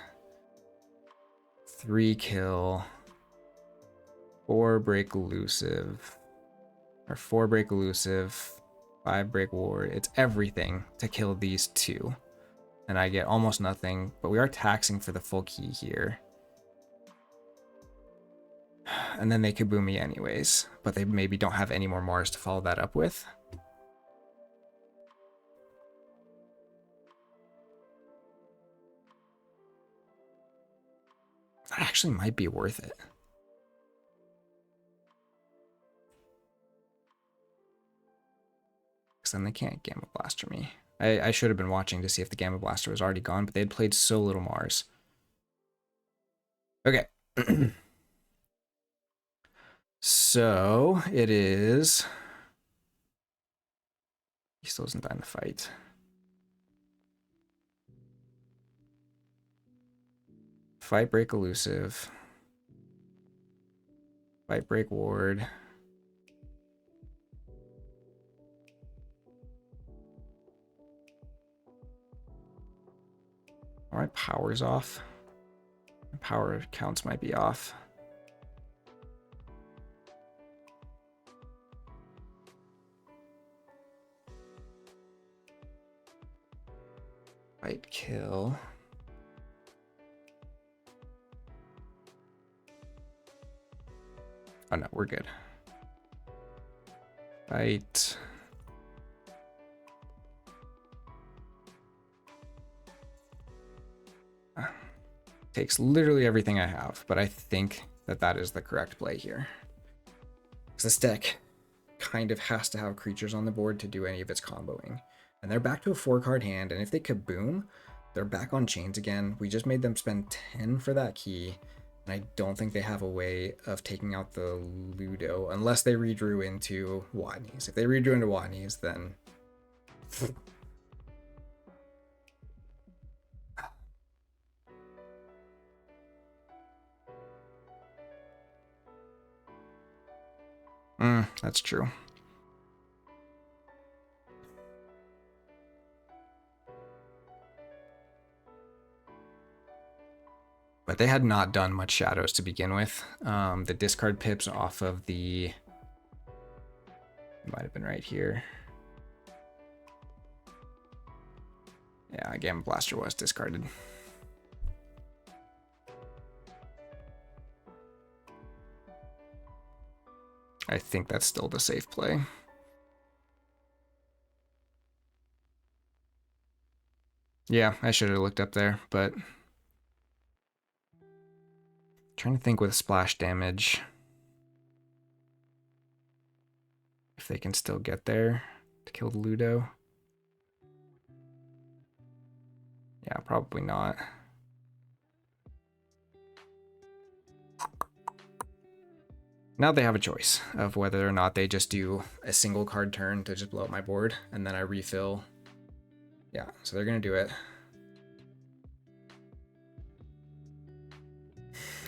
Speaker 3: 3 kill, 4 break elusive, or 4 break elusive, 5 break ward. It's everything to kill these 2. And I get almost nothing, but we are taxing for the full key here. And then they kaboom me anyways, but they maybe don't have any more Mars to follow that up with. That actually might be worth it. Because then they can't Gamma Blaster me. I should have been watching to see if the Gamma Blaster was already gone, but they had played so little Mars. Okay. So it is... He still doesn't die in the fight. Fight break elusive. Fight break ward. All right, power's off. Power counts might be off. Fight kill. Oh no, we're good. Fight. Takes literally everything I have, but I think that that is the correct play here. Because this deck kind of has to have creatures on the board to do any of its comboing. And they're back to a 4-card hand, and if they kaboom, they're back on chains again. We just made them spend 10 for that key, and I don't think they have a way of taking out the Ludo unless they redrew into Watneys. If they redrew into Watneys, then... That's true. But they had not done much shadows to begin with. The discard pips off of the... It might have been right here. Yeah, Gamma Blaster was discarded. I think that's still the safe play. Yeah, I should have looked up there, but... Trying to think with splash damage. If they can still get there to kill the Ludo. Yeah, probably not. Now they have a choice of whether or not they just do a single card turn to just blow up my board, and then I refill. Yeah, so they're gonna do it.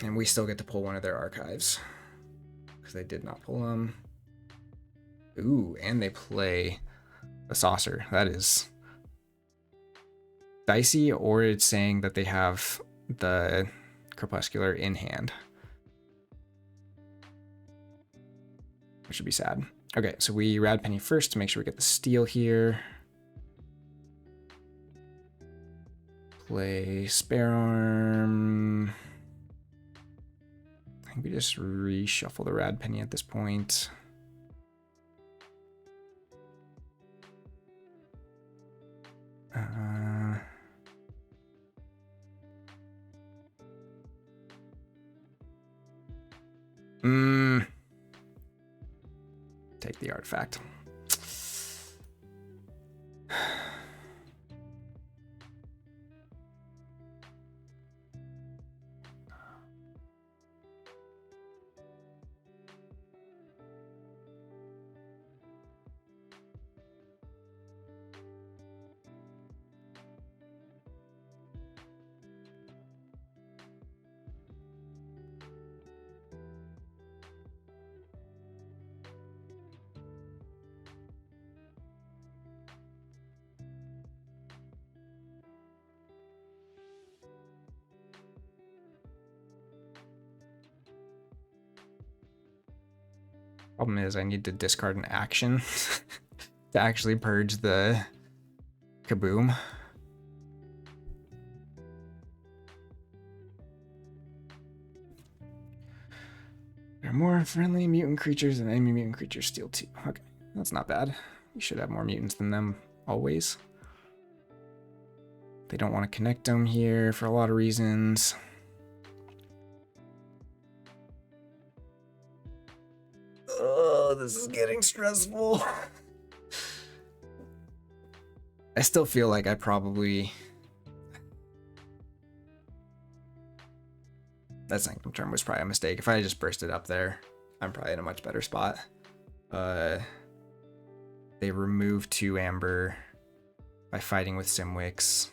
Speaker 3: And we still get to pull one of their archives, because they did not pull them. Ooh, and they play a saucer. That is dicey, or it's saying that they have the Crepuscular in hand. Which would be sad. Okay, so we Rad Penny first to make sure we get the steal here. Play Spare Arm. I think we just reshuffle the Rad Penny at this point. Take the artifact. Problem is I need to discard an action to actually purge the Kaboom. There are more friendly mutant creatures than enemy mutant creatures steal 2. Okay, that's not bad. We should have more mutants than them always. They don't want to connect them here for a lot of reasons. Oh, this is getting stressful. I still feel like I probably... That Sanctum Term was probably a mistake. If I had just bursted up there, I'm probably in a much better spot. They remove 2 Amber by fighting with Simwix.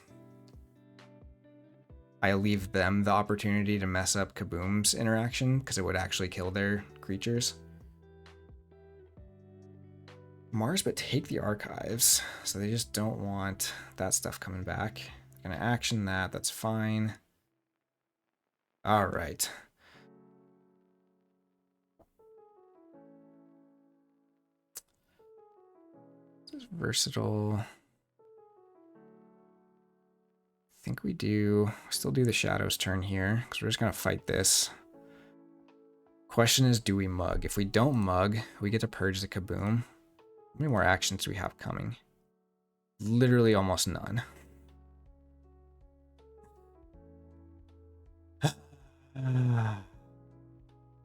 Speaker 3: I leave them the opportunity to mess up Kaboom's interaction because it would actually kill their creatures. Mars, but take the archives. So they just don't want that stuff coming back. Gonna action that, that's fine. All right. This is versatile. I think we still do the Shadows turn here because we're just gonna fight this. Question is, do we mug? If we don't mug, we get to purge the Kaboom. How many more actions do we have coming? Literally almost none.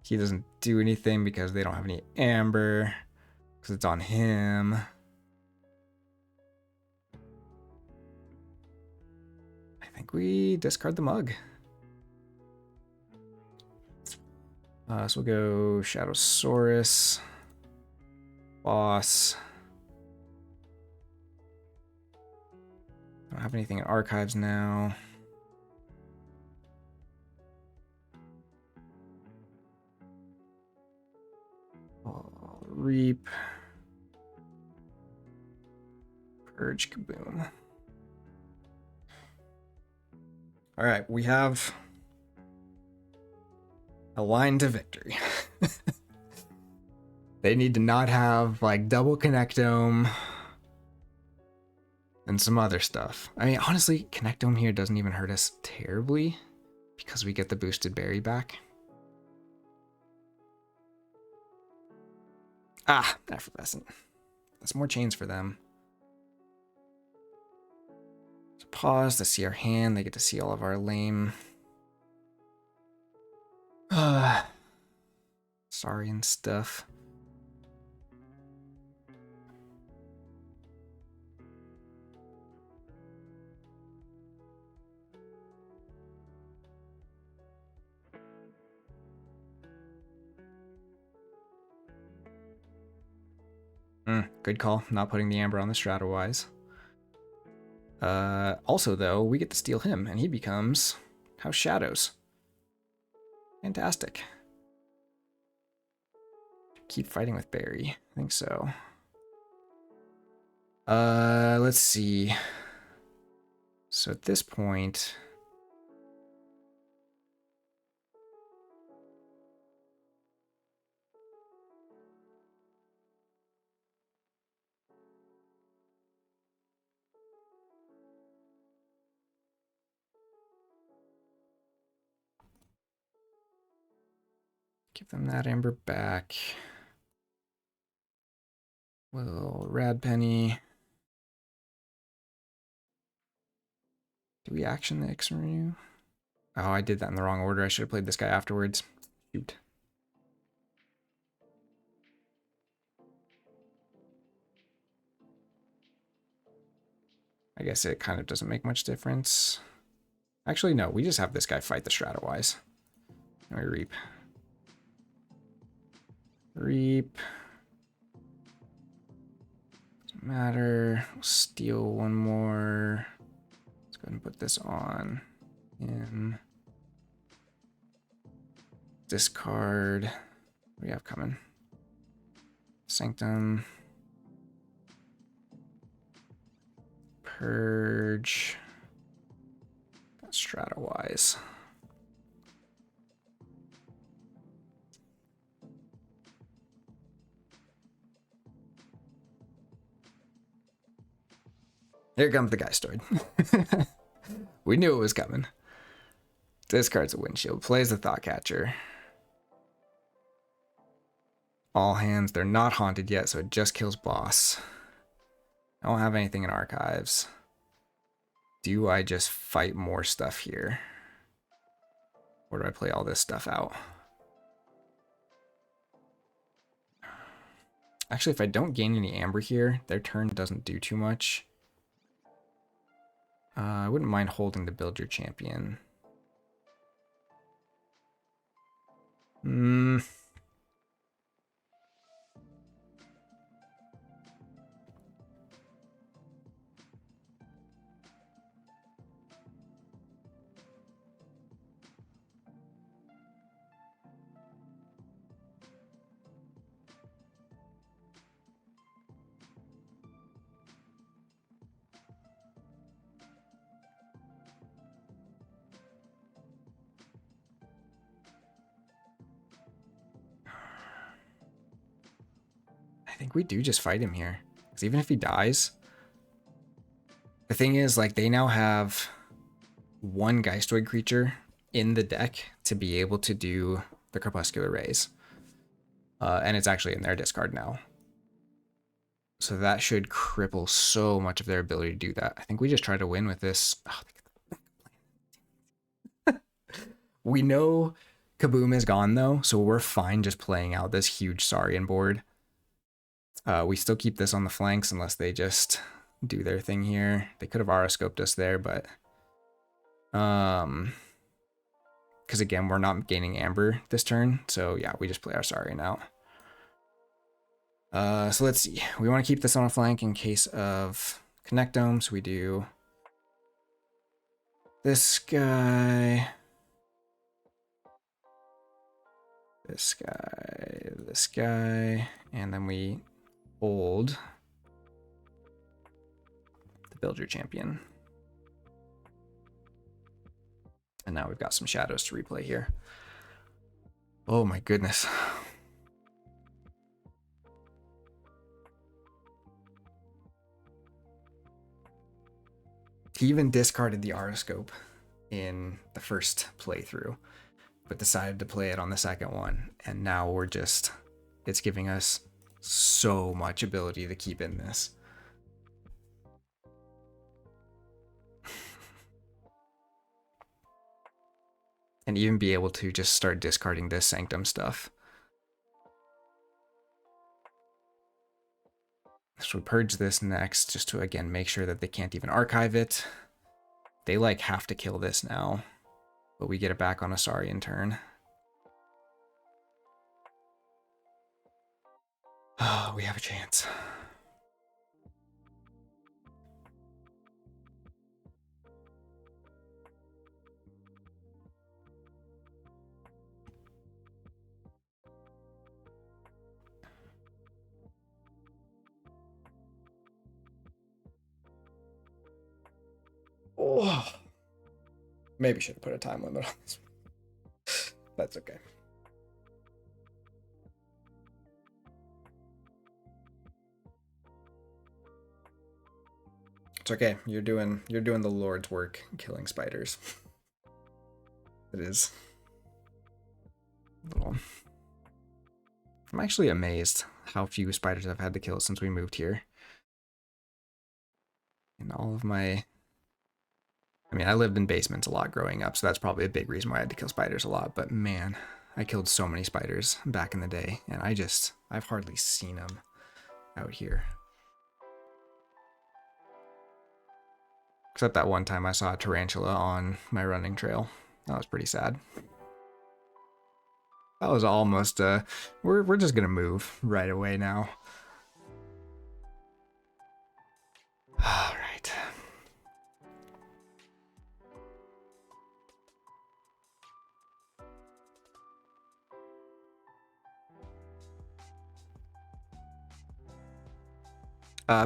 Speaker 3: He doesn't do anything because they don't have any Amber, because it's on him. I think we discard the mug. So we'll go General-St0re, Boss. Don't have anything in archives now. Reap. Purge Kaboom. All right, we have A line to victory. They need to not have like double connectome and some other stuff. I mean, honestly, connectome here doesn't even hurt us terribly because we get the boosted berry back. Ah, effervescent. That's more chains for them. So pause to see our hand. They get to see all of our lame. Sorry and stuff. Good call, not putting the Amber on the Stratowise. Also, though, we get to steal him, and he becomes House Shadows. Fantastic. Keep fighting with Barry. I think so. Let's see. So at this point... give them that Amber back. Well, Rad Penny. Do we action the Ixaru? Oh, I did that in the wrong order. I should have played this guy afterwards. Shoot. I guess it kind of doesn't make much difference. Actually, no. We just have this guy fight the Stratowise. And we reap. Reap. Doesn't matter. We'll steal one more. Let's go ahead and put this on him. Discard. What do we have coming? Sanctum. Purge. That's Stratowise. Here comes the Geistoid. We knew it was coming. Discards a Windshield. Plays the Thoughtcatcher. All hands. They're not haunted yet, so it just kills boss. I don't have anything in archives. Do I just fight more stuff here? Or do I play all this stuff out? Actually, if I don't gain any Amber here, their turn doesn't do too much. I wouldn't mind holding to build your champion. I think we do just fight him here. Because even if he dies... The thing is, like, they now have one Geistoid creature in the deck to be able to do the Crepuscular Rays. And it's actually in their discard now. So that should cripple so much of their ability to do that. I think we just try to win with this. Oh, we know Kaboom is gone, though, so we're fine just playing out this huge Saurian board. We still keep this on the flanks unless they just do their thing here. They could have Auroscoped us there, but... Because again, we're not gaining Amber this turn. So yeah, we just play our Saurian out. So let's see. We want to keep this on a flank in case of Connectome. So we do this guy, this guy, this guy, and then we hold the build your champion. And now we've got some shadows to replay here. Oh my goodness. He even discarded the Aroscope in the first playthrough, but decided to play it on the second one. And now we're just, it's giving us so much ability to keep in this. And even be able to just start discarding this Sanctum stuff. So we purge this next, just to again make sure that they can't even archive it. They like have to kill this now, but we get it back on a Saurian turn. Oh, we have a chance. Oh, maybe should have put a time limit on this. That's okay. It's okay. You're doing the Lord's work, killing spiders. It is. Little. I'm actually amazed how few spiders I've had to kill since we moved here. And all of my, I mean, I lived in basements a lot growing up, so that's probably a big reason why I had to kill spiders a lot. But man, I killed so many spiders back in the day, and I've hardly seen them out here. Except that one time I saw a tarantula on my running trail. That was pretty sad. That was almost we're just gonna move right away now. All right.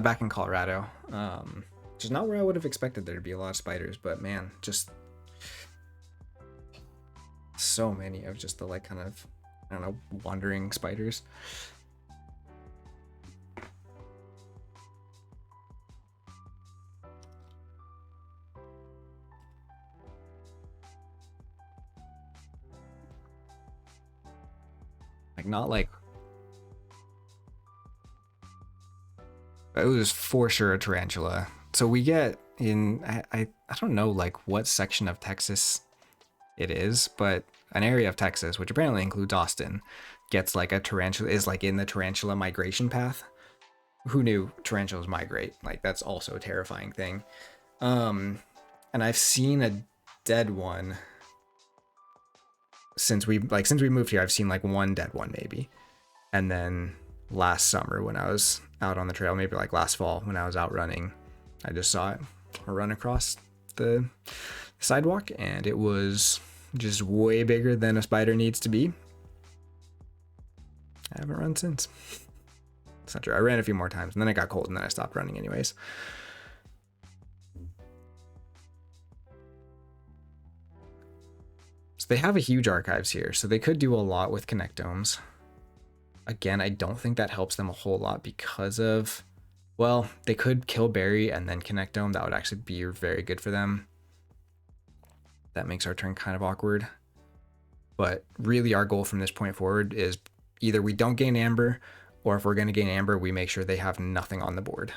Speaker 3: Back in Colorado, which is not where I would have expected there to be a lot of spiders, but man, just so many of just the like kind of, I don't know, wandering spiders. Like not like, it was for sure a tarantula. So we get in, I don't know like what section of Texas it is, but an area of Texas, which apparently includes Austin, gets like a tarantula, is like in the tarantula migration path. Who knew tarantulas migrate? Like that's also a terrifying thing. And I've seen a dead one since we moved here. I've seen like one dead one maybe. And then last summer when I was out on the trail, maybe like last fall when I was out running, I just saw it run across the sidewalk, and it was just way bigger than a spider needs to be. I haven't run since. It's not true. I ran a few more times, and then it got cold, and then I stopped running anyways. So they have a huge archives here, so they could do a lot with connectomes. Again, I don't think that helps them a whole lot because of, well, they could kill Barry and then connectome. That would actually be very good for them. That makes our turn kind of awkward. But really our goal from this point forward is either we don't gain Amber, or if we're going to gain Amber, we make sure they have nothing on the board.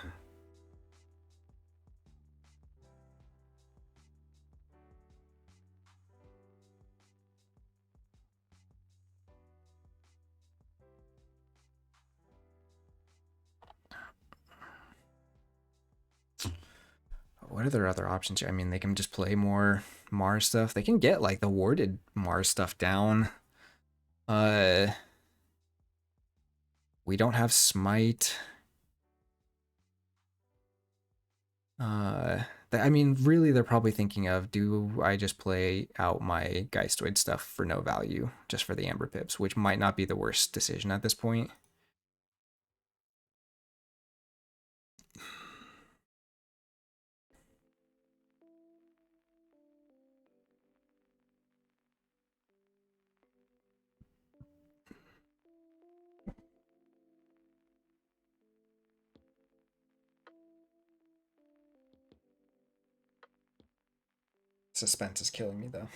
Speaker 3: What are their other options here? I mean, they can just play more Mars stuff. They can get like the warded Mars stuff down. We don't have Smite. I mean, really, they're probably thinking of, do I just play out my Geistoid stuff for no value, just for the Amber Pips, which might not be the worst decision at this point. Suspense is killing me though.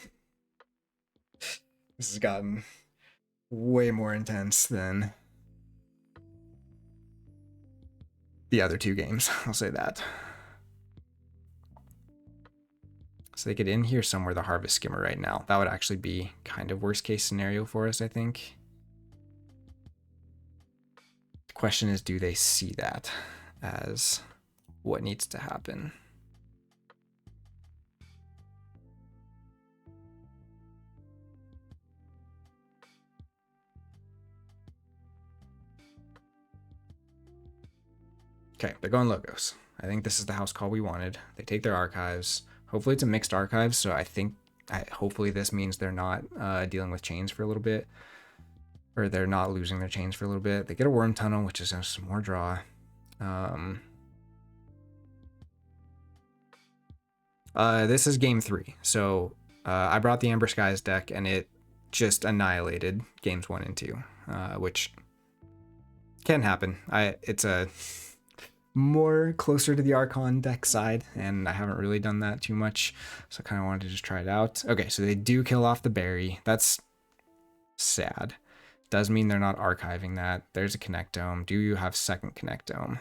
Speaker 3: This has gotten way more intense than the other two games, I'll say that. So they get in here somewhere, the Harvest Skimmer right now. That would actually be kind of worst case scenario for us, I think. The question is, do they see that as what needs to happen? Okay, they're going Logos. I think this is the house call we wanted. They take their archives. Hopefully it's a mixed archive, so hopefully this means they're not dealing with chains for a little bit. Or they're not losing their chains for a little bit. They get a Worm Tunnel, which is some more draw. This is game 3. So I brought the Amber Skies deck, and it just annihilated games 1 and 2, which can happen. It's a more closer to the Archon deck side, and I haven't really done that too much, so I kind of wanted to just try it out. Okay, so they do kill off the berry. That's sad. Does mean they're not archiving that. There's a Connectome. Do you have second Connectome?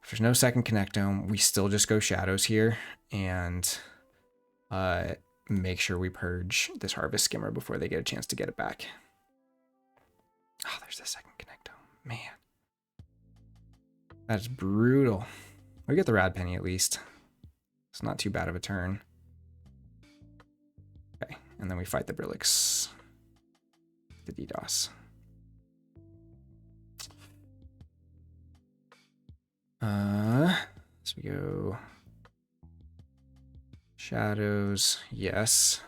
Speaker 3: If there's no second Connectome, we still just go Shadows here and make sure we purge this Harvest Skimmer before they get a chance to get it back. Oh, there's the second Connectome. Man. That's brutal. We get the Rad Penny at least. It's not too bad of a turn. Okay, and then we fight the Brillix. The DDoS. So we go Shadows, yes.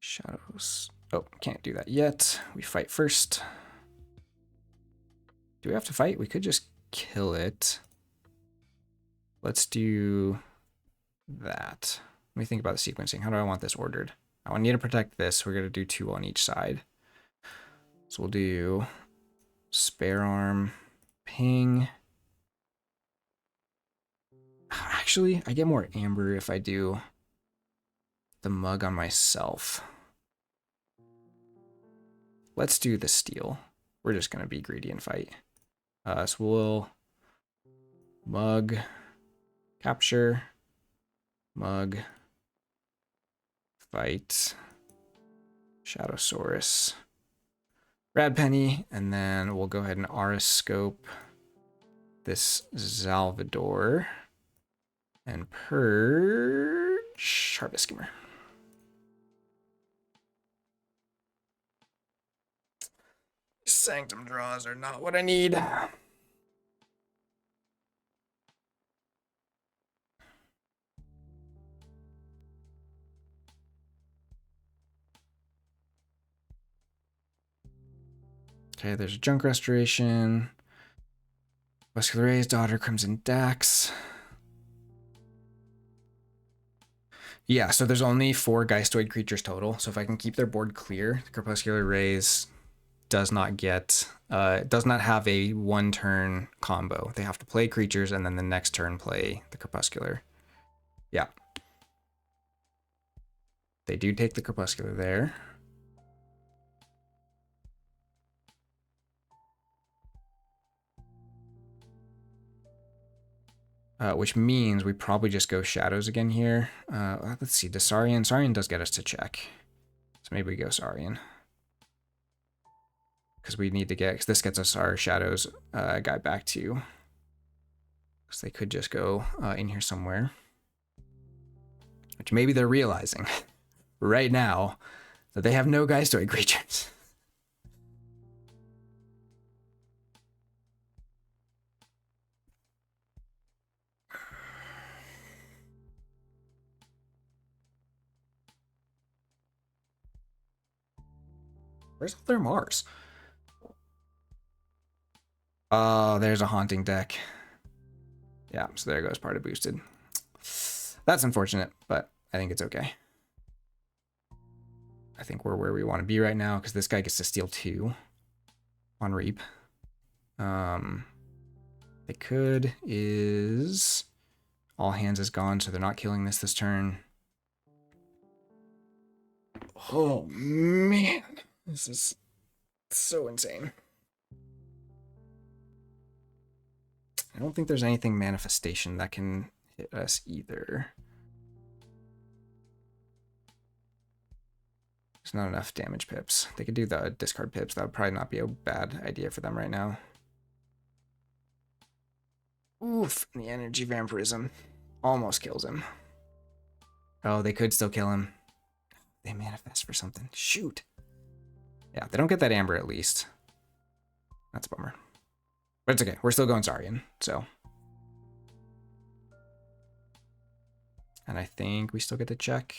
Speaker 3: Shadows. Oh, can't do that yet. We fight first. Do we have to fight? We could just kill it. Let's do that. Let me think about the sequencing. How do I want this ordered? I need to protect this. We're going to do 2 on each side. So we'll do Spare Arm, Ping. Actually, I get more Amber if I do the Mug on myself. Let's do the Steel. We're just going to be greedy and fight. So we'll Mug, Capture, Mug, fight, General-St0re, Rad Penny, and then we'll go ahead and Auroscope this Salvador and purge Harvest Skimmer. Sanctum draws are not what I need. Okay, there's a Junk Restoration. Phlox'em's Daughter, Crimson Dax. Yeah, so there's only 4 Geistoid creatures total. So if I can keep their board clear, the Crepuscular Rays does not get, does not have a 1-turn combo. They have to play creatures and then the next turn play the Crepuscular. Yeah. They do take the Crepuscular there. Which means we probably just go Shadows again here. Let's see, does Saurian? Saurian does get us to check. So maybe we go Saurian. Because we need to get, because this gets us our Shadows guy back to. Because they could just go in here somewhere. Which maybe they're realizing right now that they have no Geistoid creatures. Where's all their Mars? Oh, there's a Haunting deck. Yeah, so there goes part of boosted. That's unfortunate, but I think it's okay. I think we're where we want to be right now because this guy gets to steal 2 on Reap. They could is all hands is gone, so they're not killing this turn. Oh man, this is so insane. I don't think there's anything manifestation that can hit us either. There's not enough damage pips. They could do the discard pips. That would probably not be a bad idea for them right now. Oof, the energy vampirism almost kills him. Oh, they could still kill him. They manifest for something. Shoot. Yeah, they don't get that amber at least. That's a bummer. But it's okay. We're still going Saurian, so. And I think we still get to check.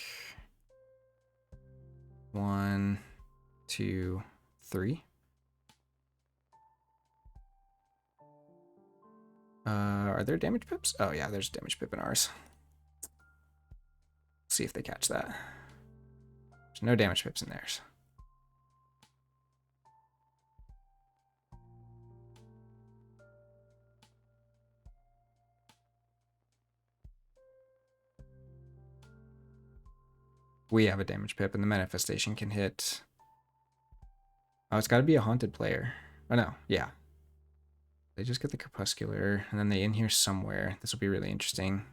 Speaker 3: 1, 2, 3. Are there damage pips? Oh yeah, there's damage pip in ours. See if they catch that. There's no damage pips in theirs. We have a damage pip, and the manifestation can hit. Oh, it's got to be a haunted player. Oh no, yeah. They just get the crepuscular, and then they in here somewhere. This will be really interesting.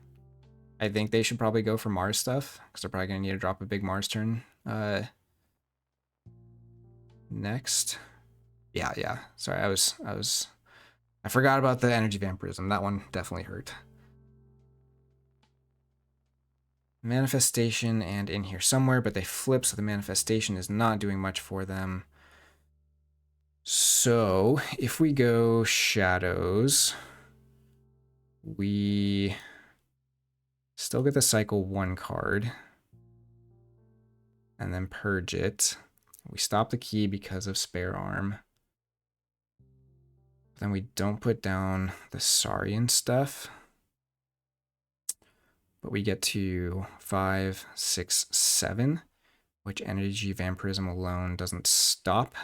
Speaker 3: I think they should probably go for Mars stuff, because they're probably going to need to drop a big Mars turn. Next. Yeah. Sorry, I forgot about the energy vampirism. That one definitely hurt. Manifestation and in here somewhere, but they flip, so the manifestation is not doing much for them. So if we go shadows, we still get the cycle 1 card and then purge it. We stop the key because of spare arm. Then we don't put down the Saurian stuff. But we get to 5, 6, 7, which energy vampirism alone doesn't stop.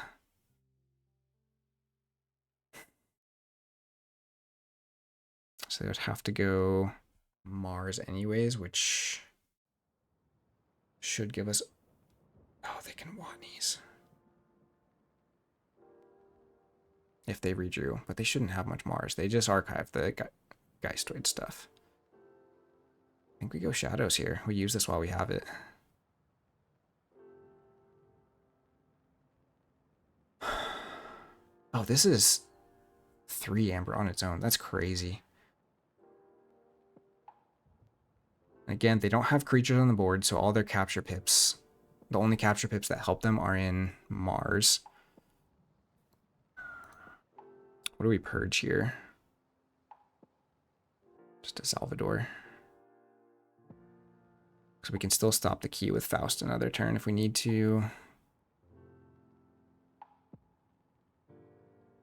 Speaker 3: So they would have to go Mars anyways, which should give us... Oh, they can Watnies. If they redrew, but they shouldn't have much Mars. They just archive the Geistoid stuff. I think we go shadows here. We use this while we have it. Oh, this is 3 amber on its own. That's crazy. Again, they don't have creatures on the board, so all their capture pips, the only capture pips that help them are in Mars. What do we purge here? Just a Salvador. So we can still stop the key with Faust another turn if we need to.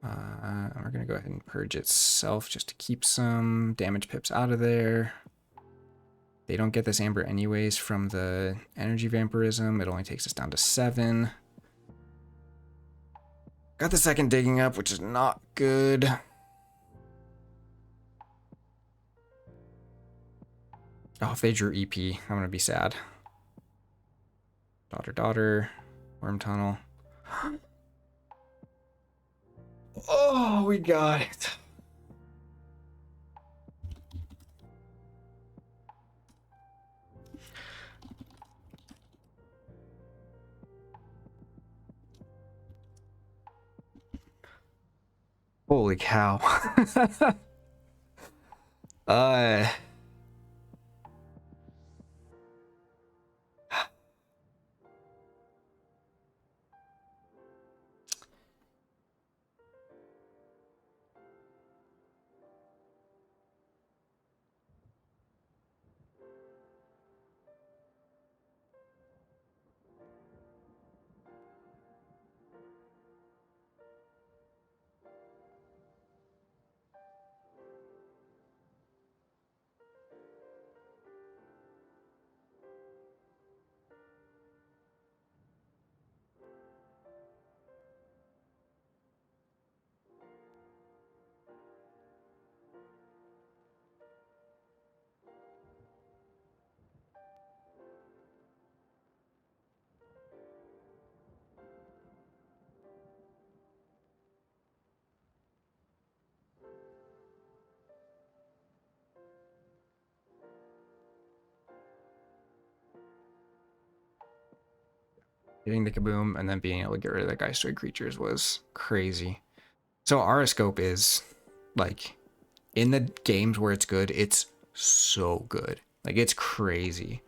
Speaker 3: We're going to go ahead and purge itself just to keep some damage pips out of there. They don't get this amber anyways from the energy vampirism. It only takes us down to 7. Got the second digging up, which is not good. Oh, if they drew EP, I'm going to be sad. Daughter, Worm Tunnel. Oh, we got it. Holy cow. Hitting the kaboom and then being able to get rid of the Geistoid creatures was crazy. So Auroscope is like, in the games where it's good, it's so good. Like, it's crazy.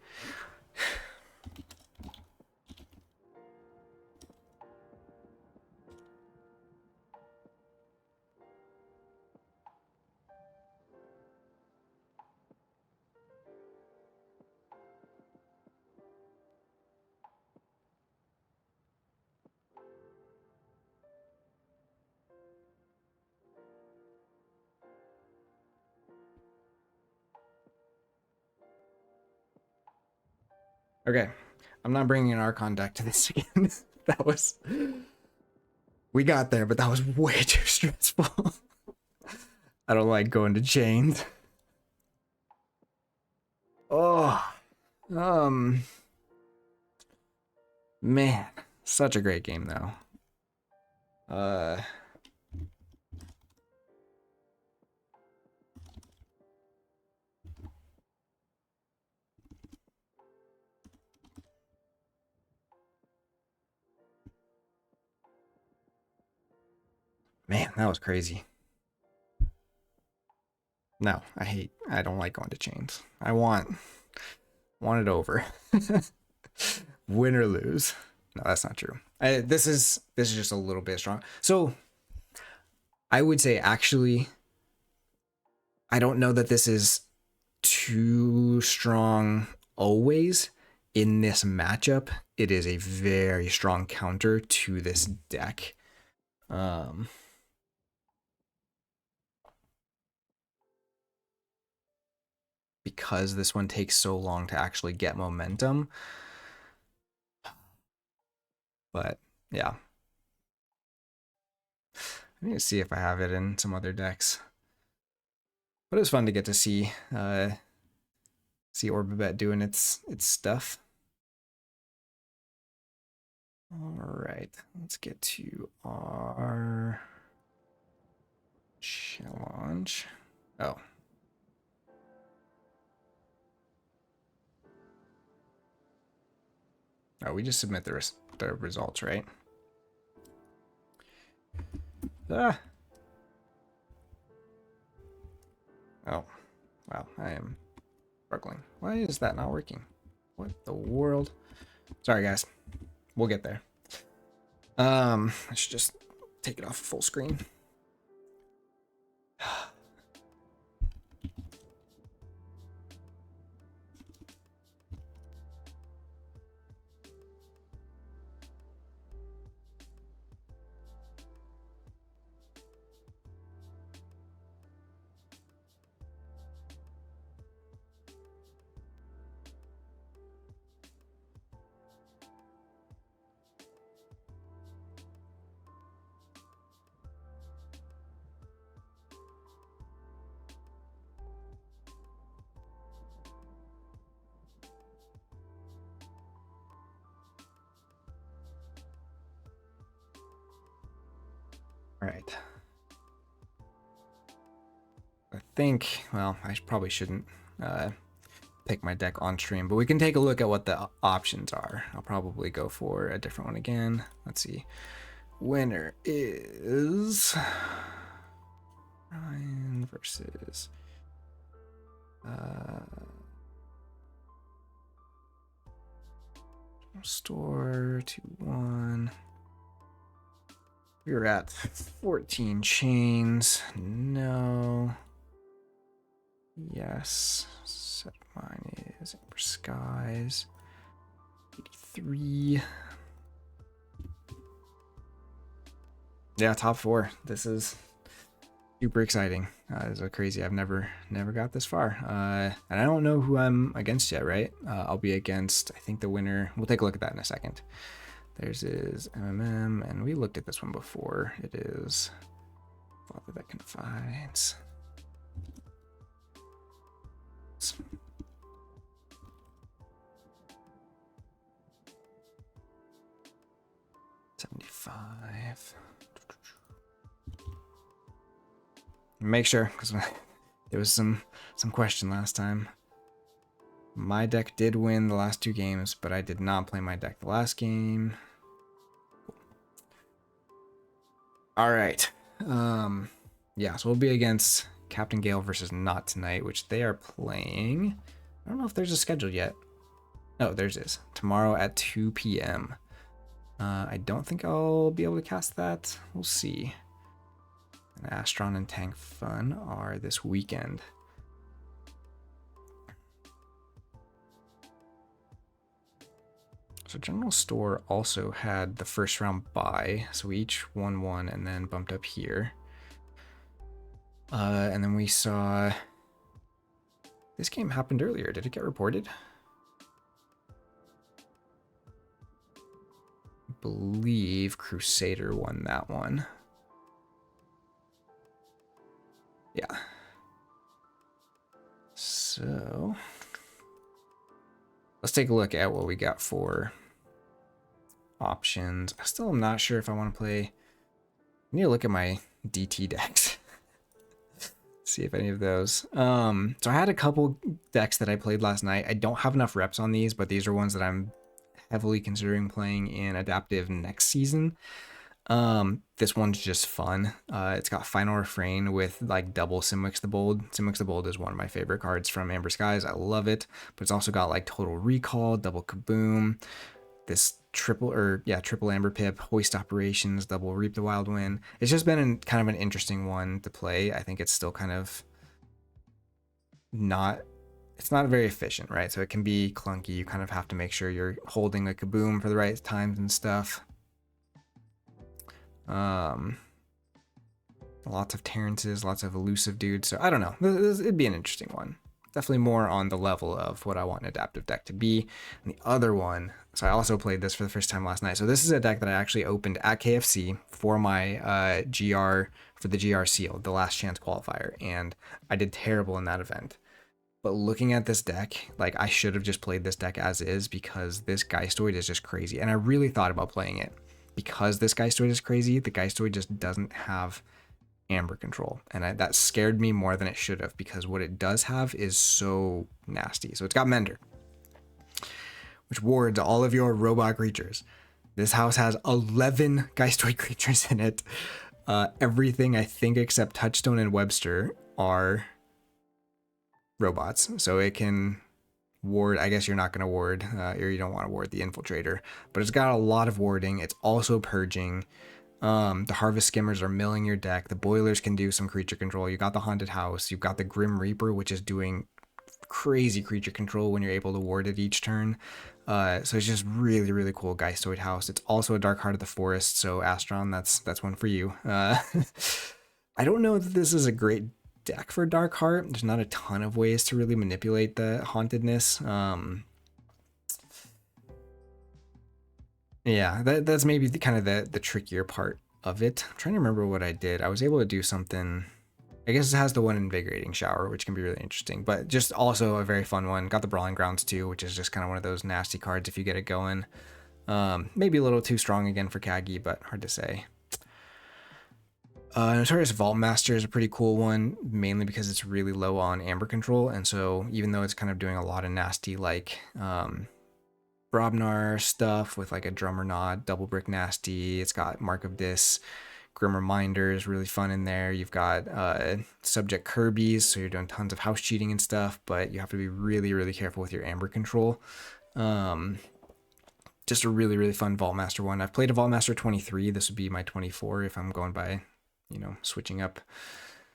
Speaker 3: Okay, I'm not bringing an Archon deck to this again. That was... We got there, but that was way too stressful. I don't like going to chains. Oh, man, such a great game though. Man, that was crazy. No, I don't like going to chains. I want it over. Win or lose. No, that's not true. This is just a little bit strong. So I would say actually, I don't know that this is too strong always. In this matchup, it is a very strong counter to this deck. Because this one takes so long to actually get momentum. But yeah, I need to see if I have it in some other decks. But it was fun to get to see Orbibet doing its stuff. All right, let's get to our challenge. Oh. Oh, we just submit the results, right? Ah. Oh, wow, I am struggling. Why is that not working? What the world? Sorry, guys. We'll get there. I should just take it off full screen. All right. I think, well, I probably shouldn't pick my deck on stream, but we can take a look at what the options are. I'll probably go for a different one again. Let's see. Winner is Ryan versus Store 2-1. We're at 14 chains. No. Yes. Set mine is Amber Skies. 83. Yeah, top 4. This is super exciting. This is crazy. I've never got this far. And I don't know who I'm against yet, right? I'll be against, I think the winner. We'll take a look at that in a second. There's is MMM, and we looked at this one before. It is Father That Confides. 75. Make sure, because there was some question last time. My deck did win the last 2 games, but I did not play my deck the last game. All right. Yeah, so we'll be against Captain Gale versus Not tonight, which they are playing. I don't know if there's a schedule yet. Oh, there's is. Tomorrow at 2 p.m. I don't think I'll be able to cast that. We'll see. And Astron and Tank Fun are this weekend. So General-St0re also had the first round bye, so we each won 1 and then bumped up here. And then we saw this game happened earlier. Did it get reported? I believe Crusader won that one. Yeah. So let's take a look at what we got for options. I still am not sure if I want to play. I need to look at my DT decks. See if any of those. So I had a couple decks that I played last night. I don't have enough reps on these, but these are ones that I'm heavily considering playing in adaptive next season. This one's just fun. It's got Final Refrain with like double Simwix the Bold. Simwix the Bold is one of my favorite cards from Amber Skies. I love it, but it's also got like Total Recall, double Kaboom, this triple Amber Pip, Hoist Operations, double Reap the Wild Wind. It's just been kind of an interesting one to play. I think it's still kind of it's not very efficient, right? So it can be clunky. You kind of have to make sure you're holding a Kaboom for the right times and stuff. Lots of Terrances, lots of elusive dudes. So I don't know. It'd be an interesting one. Definitely more on the level of what I want an adaptive deck to be. And the other one, so I also played this for the first time last night. So this is a deck that I actually opened at KFC for my for the GR seal, the last chance qualifier. And I did terrible in that event. But looking at this deck, like I should have just played this deck as is because this Geistoid is just crazy. And I really thought about playing it. Because this Geistoid is crazy, the Geistoid just doesn't have Amber control, and that scared me more than it should have because what it does have is so nasty. So it's got Mender, which wards all of your robot creatures. This house has 11 Geistoid creatures in it. Everything I think except Touchstone and Webster are robots, so it can ward. I guess you're not going to ward, or you don't want to ward the Infiltrator, but it's got a lot of warding. It's also purging. The Harvest Skimmers are milling your deck. The Boilers can do some creature control. You got the Haunted House. You've got the Grim Reaper, which is doing crazy creature control when you're able to ward it each turn. So it's just really, really cool Geistoid house. It's also a Dark Heart of the Forest, so Astron, that's one for you. I don't know that this is a great deck for Dark Heart. There's not a ton of ways to really manipulate the hauntedness. Yeah, that's maybe the trickier part of it. I'm trying to remember what I did. I was able to do something. I guess it has the one Invigorating Shower, which can be really interesting, but just also a very fun one. Got the Brawling Grounds too, which is just kind of one of those nasty cards if you get it going. Maybe a little too strong again for KAGI, but hard to say. Notorious Vault Master is a pretty cool one, mainly because it's really low on Amber control, and so even though it's kind of doing a lot of nasty like Brobnar stuff with like a Drummer Nod, Double Brick Nasty, it's got Mark of Dis, Grim Reminder is really fun in there. You've got Subject Kirby's, so you're doing tons of house cheating and stuff, but you have to be really, really careful with your Amber control. Just a really, really fun Vault Master one. I've played a Vault Master 23. This would be my 24 if I'm going by, switching up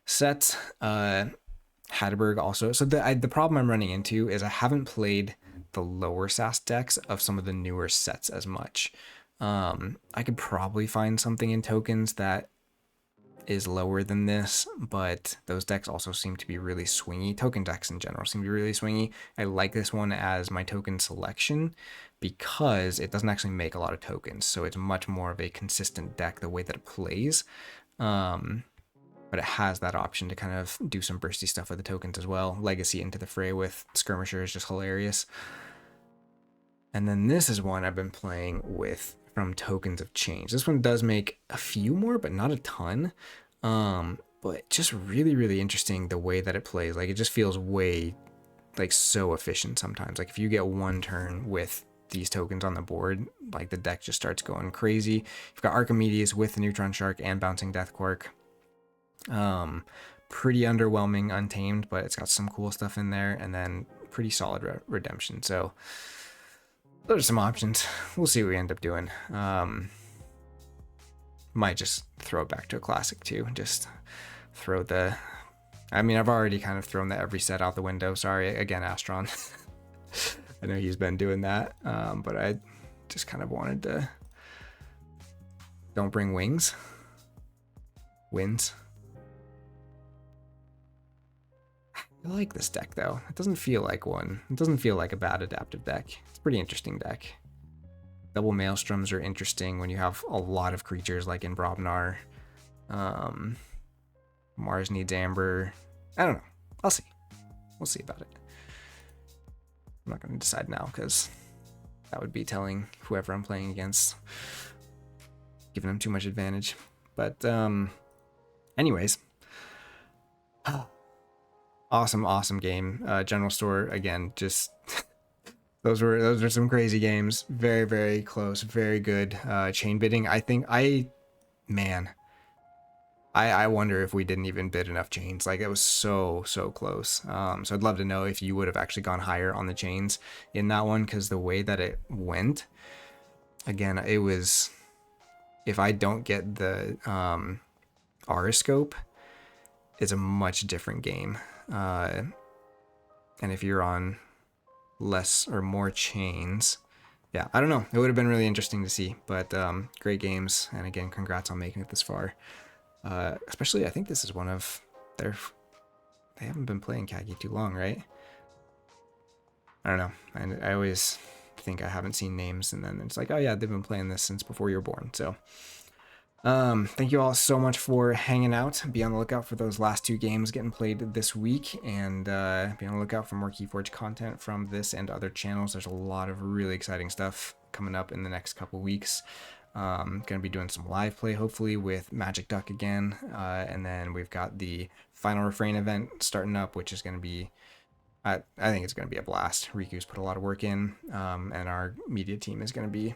Speaker 3: sets. Hatterberg also. So the problem I'm running into is I haven't played the lower SAS decks of some of the newer sets as much. I could probably find something in tokens that is lower than this, but those decks also seem to be really swingy. Token decks in general seem to be really swingy. I like this one as my token selection because it doesn't actually make a lot of tokens, so it's much more of a consistent deck the way that it plays. But it has that option to kind of do some bursty stuff with the tokens as well. Legacy into the fray with Skirmisher is just hilarious. And then this is one I've been playing with from Tokens of Change. This one does make a few more, but not a ton. But just really, really interesting the way that it plays. Like, it just feels way like so efficient sometimes. Like if you get one turn with these tokens on the board, like the deck just starts going crazy. You've got Archimedes with the Neutron Shark and Bouncing Death Quark. Pretty underwhelming Untamed, but it's got some cool stuff in there, and then pretty solid Redemption. So those are some options. We'll see what we end up doing. Might just throw it back to a classic too. Just throw the, I mean, I've already kind of thrown the every set out the window. Sorry again, Astron. I know he's been doing that, but I just kind of wanted to, don't bring wings. Wins. I like this deck though. It doesn't feel like one. It doesn't feel like a bad adaptive deck. It's a pretty interesting deck. Double Maelstroms are interesting when you have a lot of creatures like in Brobnar. Mars needs Amber. I don't know. I'll see. We'll see about it. I'm not going to decide now because that would be telling whoever I'm playing against, giving them too much advantage. But anyways, awesome game. General-St0re again, just those were some crazy games. Very close, very good. Chain bidding. I wonder if we didn't even bid enough chains. Like it was so close. So I'd love to know if you would have actually gone higher on the chains in that one, because the way that it went, again, it was, if I don't get the Auroscope, it's a much different game. And if you're on less or more chains, yeah, I don't know. It would have been really interesting to see, but great games. And again, congrats on making it this far. Especially, I think this is one of their, they haven't been playing KAGI too long, right? I don't know. And I always think I haven't seen names, and then it's like, oh yeah, they've been playing this since before you were born. So thank you all so much for hanging out. Be on the lookout for those last 2 games getting played this week, and be on the lookout for more Keyforge content from this and other channels. There's a lot of really exciting stuff coming up in the next couple weeks. Gonna be doing some live play hopefully with Magic Duck again, and then we've got the Final Refrain event starting up, which is going to be, I think it's going to be a blast. Riku's put a lot of work in, and our media team is going to be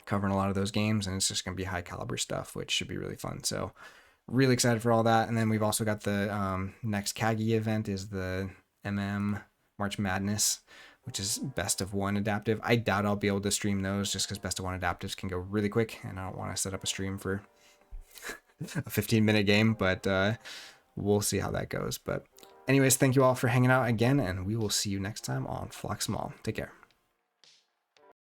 Speaker 3: covering a lot of those games, and it's just going to be high caliber stuff, which should be really fun. So really excited for all that. And then we've also got the next KAGI event is the March Madness, which is best of 1 adaptive. I doubt I'll be able to stream those just because best of 1 adaptives can go really quick, and I don't want to set up a stream for a 15-minute game, but we'll see how that goes. But anyways, thank you all for hanging out again, and we will see you next time on Phlox'em. Take care.